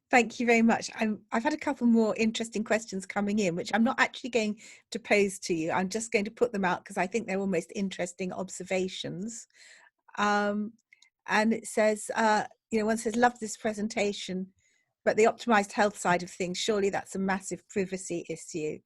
Thank you very much. I've had a couple more interesting questions coming in, which I'm not actually going to pose to you. I'm just going to put them out because I think they're almost interesting observations. And it says, you know, one says, love this presentation, but the optimized health side of things, surely that's a massive privacy issue.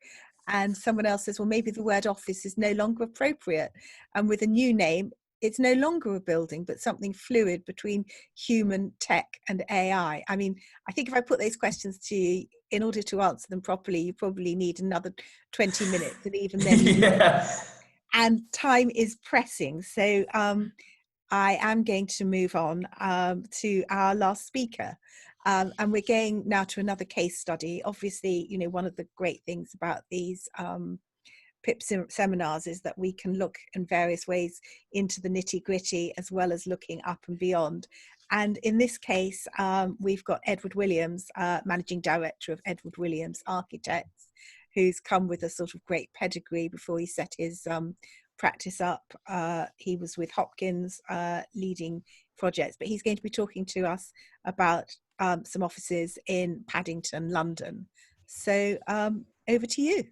And someone else says, well, maybe the word office is no longer appropriate. And with a new name, it's no longer a building, but something fluid between human, tech, and AI. I mean, I think if I put those questions to you, in order to answer them properly, you probably need another 20 minutes, and even then, Yeah. And time is pressing. So I am going to move on to our last speaker. And we're going now to another case study. Obviously, you know, one of the great things about these PiP seminars is that we can look in various ways into the nitty gritty as well as looking up and beyond. And in this case, we've got Edward Williams, Managing Director of Edward Williams Architects, who's come with a sort of great pedigree before he set his practice up. He was with Hopkins leading projects, but he's going to be talking to us about some offices in Paddington, London. So over to you.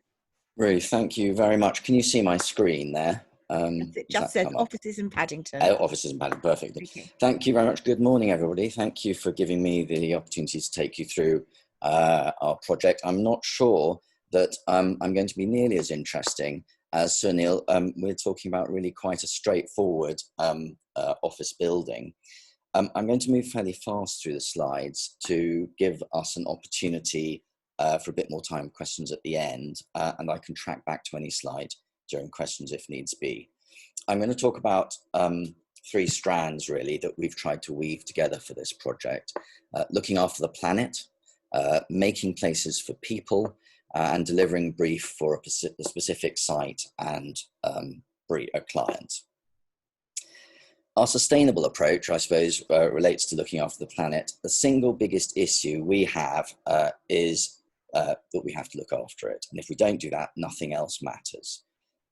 Ruth, thank you very much. Can you see my screen there? It just says offices in Paddington. Offices in Paddington, perfect. Okay. Thank you very much. Good morning, everybody. Thank you for giving me the opportunity to take you through our project. I'm not sure that I'm going to be nearly as interesting as Sunil. We're talking about really quite a straightforward office building. I'm going to move fairly fast through the slides to give us an opportunity for a bit more time, questions at the end, and I can track back to any slide during questions if needs be. I'm going to talk about three strands really that we've tried to weave together for this project. Looking after the planet, making places for people, and delivering brief for a specific site and a client. Our sustainable approach, I suppose, relates to looking after the planet. The single biggest issue we have is that we have to look after it. And if we don't do that, nothing else matters.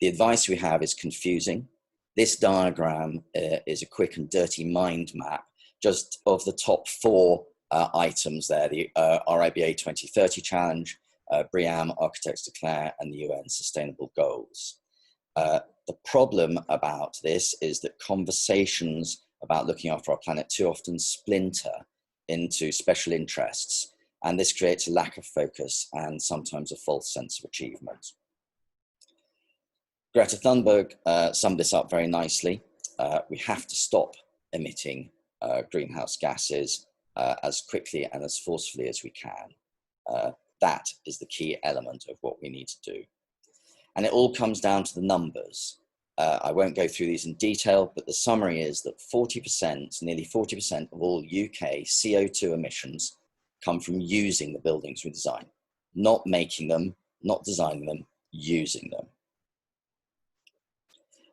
The advice we have is confusing. This diagram is a quick and dirty mind map, just of the top 4 items there, the RIBA 2030 Challenge, BREEAM, Architects Declare, and the UN Sustainable Goals. The problem about this is that conversations about looking after our planet too often splinter into special interests, and this creates a lack of focus and sometimes a false sense of achievement. Greta Thunberg summed this up very nicely. We have to stop emitting greenhouse gases as quickly and as forcefully as we can. That is the key element of what we need to do. And it all comes down to the numbers. I won't go through these in detail, but the summary is that 40%, nearly 40% of all UK CO2 emissions come from using the buildings we design, not making them, not designing them, using them.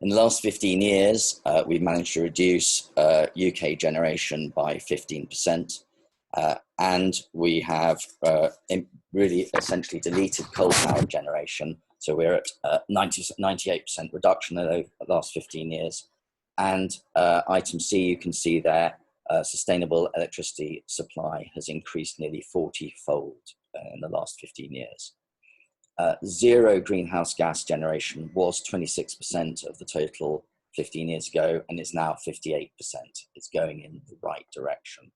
In the last 15 years, we've managed to reduce UK generation by 15%, and we have really essentially deleted coal power generation. So we're at 98% reduction over the last 15 years. And item C, you can see there, sustainable electricity supply has increased nearly 40-fold in the last 15 years. Zero greenhouse gas generation was 26% of the total 15 years ago, and it's now 58%. It's going in the right direction.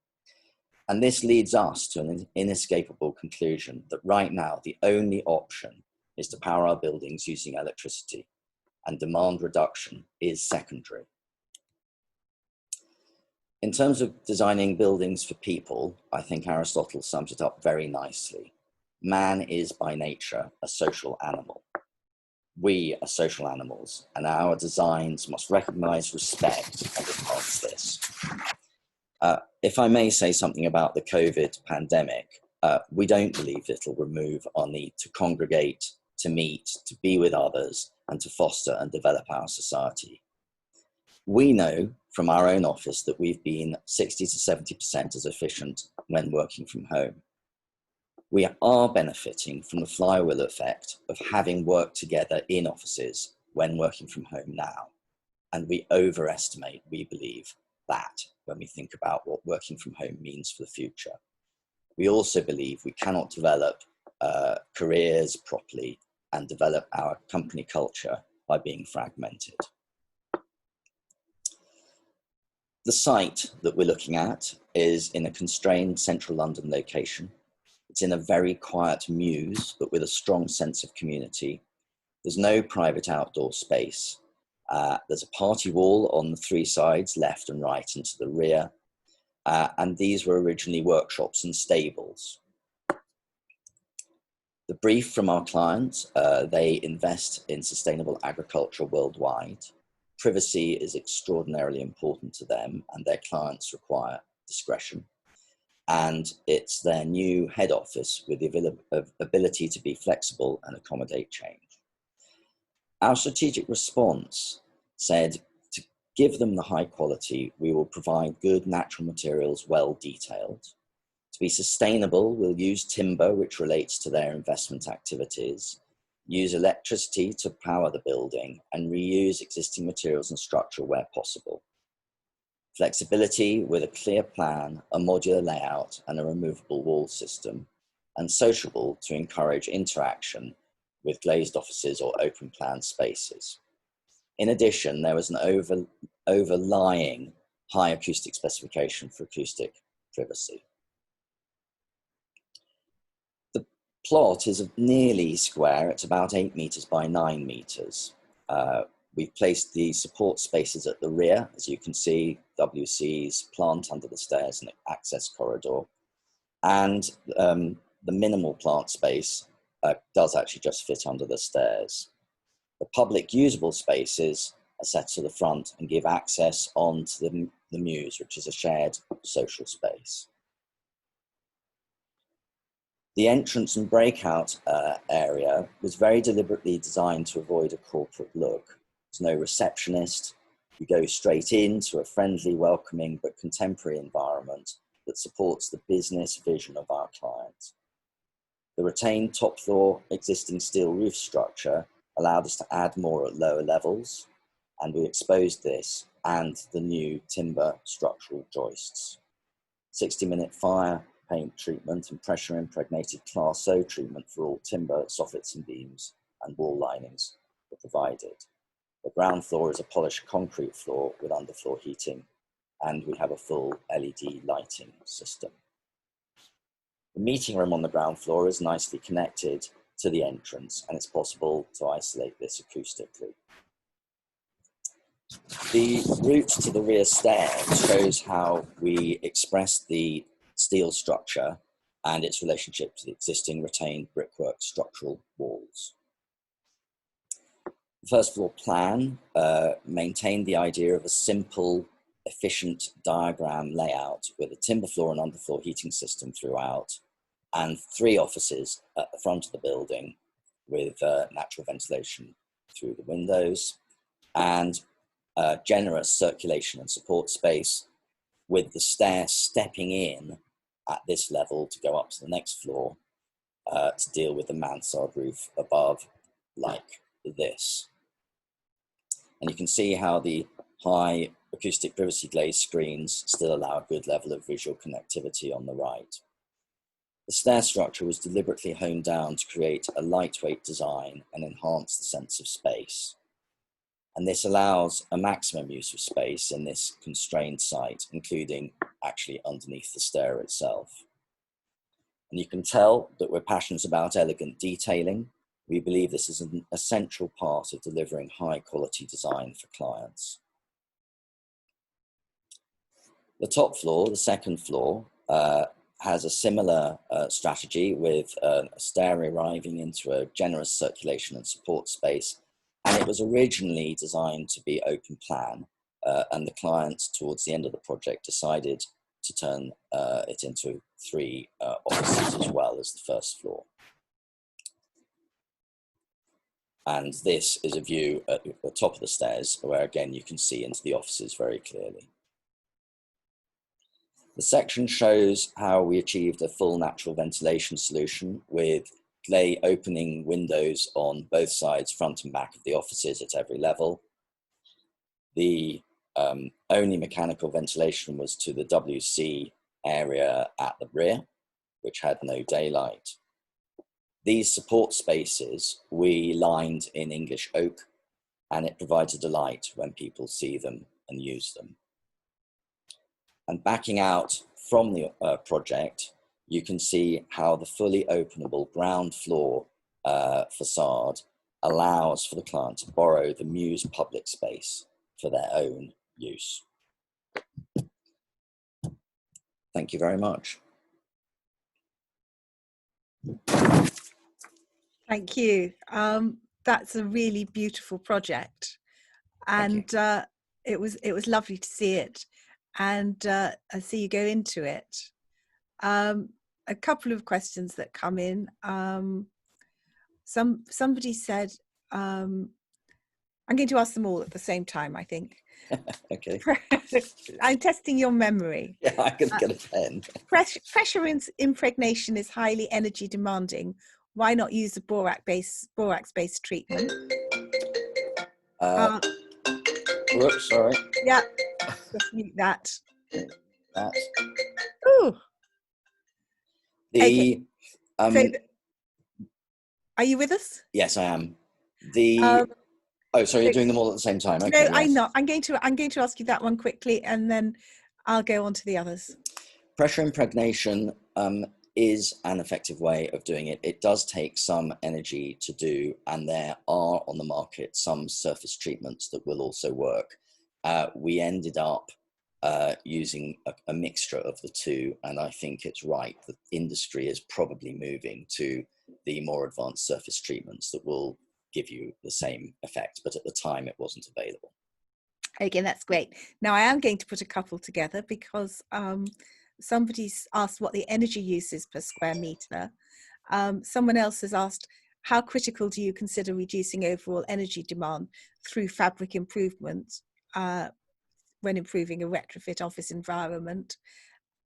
And this leads us to an inescapable conclusion that right now the only option is to power our buildings using electricity, and demand reduction is secondary. In terms of designing buildings for people, I think Aristotle sums it up very nicely. Man is by nature a social animal. We are social animals, and our designs must recognize, respect, and enhance this. If I may say something about the COVID pandemic, we don't believe it'll remove our need to congregate, to meet, to be with others, and to foster and develop our society. We know from our own office that we've been 60 to 70% as efficient when working from home. We are benefiting from the flywheel effect of having worked together in offices when working from home now. And we overestimate, we believe, that when we think about what working from home means for the future. We also believe we cannot develop careers properly and develop our company culture by being fragmented. The site that we're looking at is in a constrained central London location. It's in a very quiet mews, but with a strong sense of community. There's no private outdoor space. There's a party wall on the three sides, left and right and to the rear. And these were originally workshops and stables. The brief from our clients, they invest in sustainable agriculture worldwide. Privacy is extraordinarily important to them, and their clients require discretion. And it's their new head office with the ability to be flexible and accommodate change. Our strategic response said to give them the high quality, we will provide good natural materials, well detailed. To be sustainable, we'll use timber, which relates to their investment activities, use electricity to power the building, and reuse existing materials and structure where possible. Flexibility with a clear plan, a modular layout, and a removable wall system, and sociable to encourage interaction with glazed offices or open plan spaces. In addition, there was an overlying high acoustic specification for acoustic privacy. The plot is nearly square. It's about 8 meters by 9 meters. We've placed the support spaces at the rear, as you can see, WCs, plant under the stairs and access corridor. And the minimal plant space does actually just fit under the stairs. The public usable spaces are set to the front and give access onto the mews, which is a shared social space. The entrance and breakout area was very deliberately designed to avoid a corporate look. There's no receptionist. You go straight into a friendly, welcoming, but contemporary environment that supports the business vision of our clients. The retained top floor existing steel roof structure allowed us to add more at lower levels, and we exposed this and the new timber structural joists. 60-minute fire paint treatment and pressure impregnated Class O treatment for all timber, soffits and beams and wall linings were provided. The ground floor is a polished concrete floor with underfloor heating, and we have a full LED lighting system. The meeting room on the ground floor is nicely connected to the entrance, and it's possible to isolate this acoustically. The route to the rear stairs shows how we express the steel structure and its relationship to the existing retained brickwork structural walls. The first floor plan maintained the idea of a simple, efficient diagram layout with a timber floor and underfloor heating system throughout, and 3 offices at the front of the building with natural ventilation through the windows, and generous circulation and support space with the stair stepping in at this level to go up to the next floor to deal with the mansard roof above like this. And you can see how the high acoustic privacy glazed screens still allow a good level of visual connectivity on the right. The stair structure was deliberately honed down to create a lightweight design and enhance the sense of space. And this allows a maximum use of space in this constrained site, including actually underneath the stair itself. And you can tell that we're passionate about elegant detailing. We believe this is an essential part of delivering high quality design for clients. The top floor, the second floor, has a similar strategy with a stair arriving into a generous circulation and support space. And it was originally designed to be open plan. And the clients towards the end of the project decided to turn it into 3 offices as well as the first floor. And this is a view at the top of the stairs where again you can see into the offices very clearly. The section shows how we achieved a full natural ventilation solution with gley opening windows on both sides, front and back of the offices at every level. The only mechanical ventilation was to the WC area at the rear, which had no daylight. These support spaces we lined in English oak, and it provides a delight when people see them and use them. And backing out from the project, you can see how the fully openable ground floor facade allows for the client to borrow the Muse public space for their own use. Thank you very much. Thank you. That's a really beautiful project, and it was lovely to see it, and I see you go into it. A couple of questions that come in. Somebody said, I'm going to ask them all at the same time, I think. Okay. I'm testing your memory. Yeah, I can get a pen. Pressure impregnation is highly energy demanding. Why not use a borax-based treatment? Whoops, sorry. Yeah, just mute that. That. Ooh. The, so are you with us? Yes, I am. Oh, sorry, you're doing them all at the same time. Okay, no, yes. I'm not. I'm going to ask you that one quickly, and then I'll go on to the others. Pressure impregnation is an effective way of doing it. It does take some energy to do, and there are on the market some surface treatments that will also work. We ended up using a mixture of the two, and I think it's right. The industry is probably moving to the more advanced surface treatments that will give you the same effect, but at the time it wasn't available. Okay, that's great. Now I am going to put a couple together because somebody's asked what the energy use is per square meter. Someone else has asked, how critical do you consider reducing overall energy demand through fabric improvement when improving a retrofit office environment?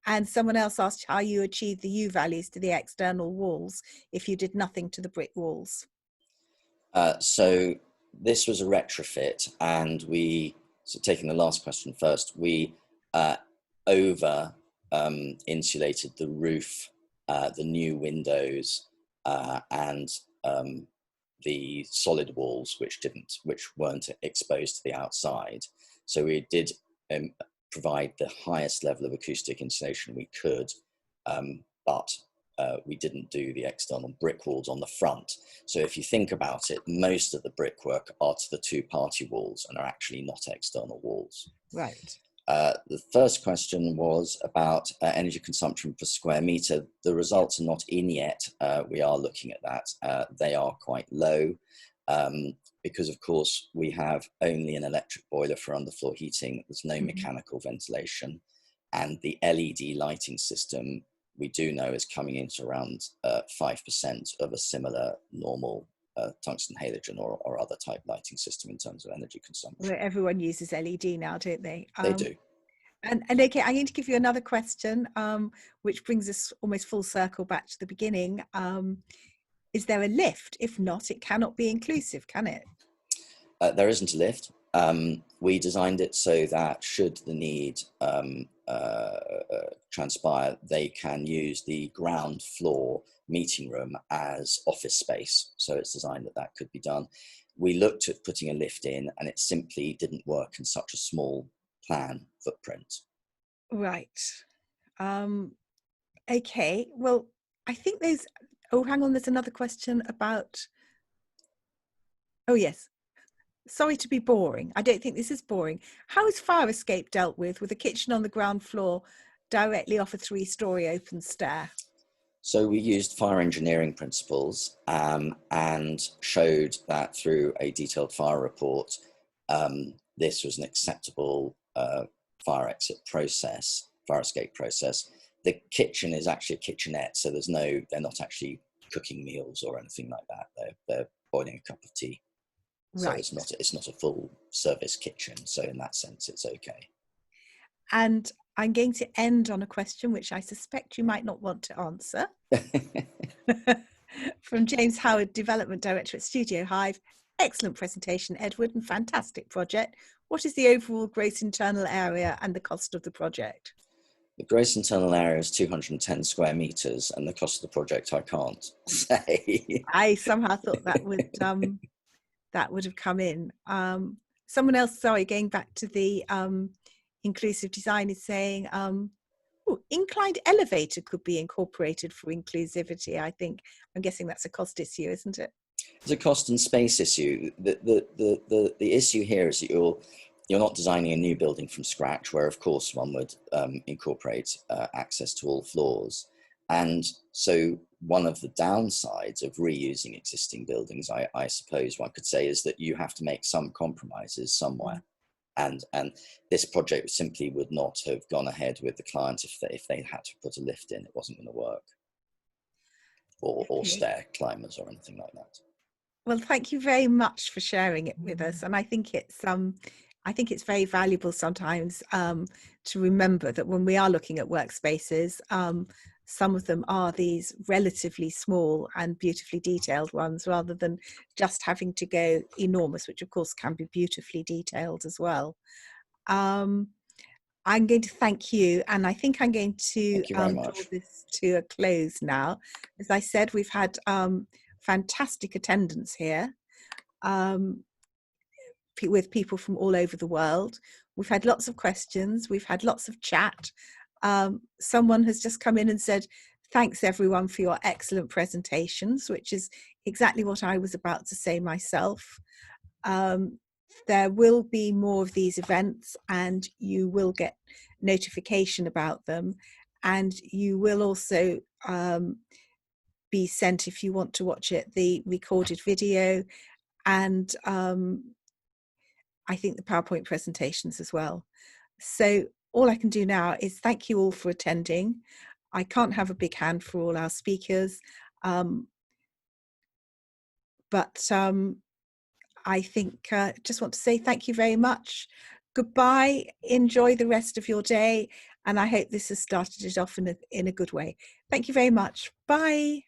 And someone else asked how you achieve the U values to the external walls if you did nothing to the brick walls. So this was a retrofit, and so taking the last question first, we over insulated the roof, the new windows, and the solid walls, which weren't exposed to the outside. So we did provide the highest level of acoustic insulation we could, but we didn't do the external brick walls on the front. So if you think about it, most of the brickwork are to the two-party walls and are actually not external walls. Right. The first question was about energy consumption per square meter. The results are not in yet. We are looking at that. They are quite low because, of course, we have only an electric boiler for underfloor heating. There's no mechanical ventilation. And the LED lighting system, we do know, is coming into around 5% of a similar normal tungsten halogen or other type lighting system in terms of energy consumption. Well, everyone uses LED now, don't they? They do. And okay, I'm going to give you another question, which brings us almost full circle back to the beginning. Is there a lift? If not, it cannot be inclusive, can it? There isn't a lift. We designed it so that should the need transpire, they can use the ground floor meeting room as office space. So it's designed that that could be done. We looked at putting a lift in, and it simply didn't work in such a small plan footprint. Right. Okay. Well, I think there's, oh, hang on, there's another question about, oh yes. Sorry to be boring. I don't think this is boring. How is fire escape dealt with a kitchen on the ground floor directly off a 3-story open stair? So we used fire engineering principles and showed that through a detailed fire report, this was an acceptable fire exit process, fire escape process. The kitchen is actually a kitchenette, so they're not actually cooking meals or anything like that. They're boiling a cup of tea. So Right. it's not a full service kitchen. So in that sense, it's okay. And I'm going to end on a question which I suspect you might not want to answer. From James Howard, Development Director at Studio Hive. Excellent presentation, Edward, and fantastic project. What is the overall gross internal area and the cost of the project? The gross internal area is 210 square meters, and the cost of the project I can't say. I somehow thought that would have come in. Someone else, sorry, going back to the inclusive design, is saying inclined elevator could be incorporated for inclusivity. I'm guessing that's a cost issue, isn't it? It's a cost and space issue. The issue here is that you're not designing a new building from scratch, where of course one would incorporate access to all floors. And so one of the downsides of reusing existing buildings, I suppose one could say, is that you have to make some compromises somewhere. And this project simply would not have gone ahead with the client if they had to put a lift in. It wasn't going to work, or stair climbers or anything like that. Well, thank you very much for sharing it with us. And I think it's very valuable sometimes to remember that when we are looking at workspaces, some of them are these relatively small and beautifully detailed ones, rather than just having to go enormous, which of course can be beautifully detailed as well. I'm going to thank you, and I think I'm going to draw this to a close now. As I said, we've had fantastic attendance here with people from all over the world. We've had lots of questions, we've had lots of chat. Someone has just come in and said, thanks everyone for your excellent presentations, which is exactly what I was about to say myself. There will be more of these events, and you will get notification about them, and you will also be sent, if you want to watch it, the recorded video, and I think the PowerPoint presentations as well. So all I can do now is thank you all for attending. I can't have a big hand for all our speakers, but I think just want to say thank you very much. Goodbye, enjoy the rest of your day, and I hope this has started it off in a good way. Thank you very much. Bye.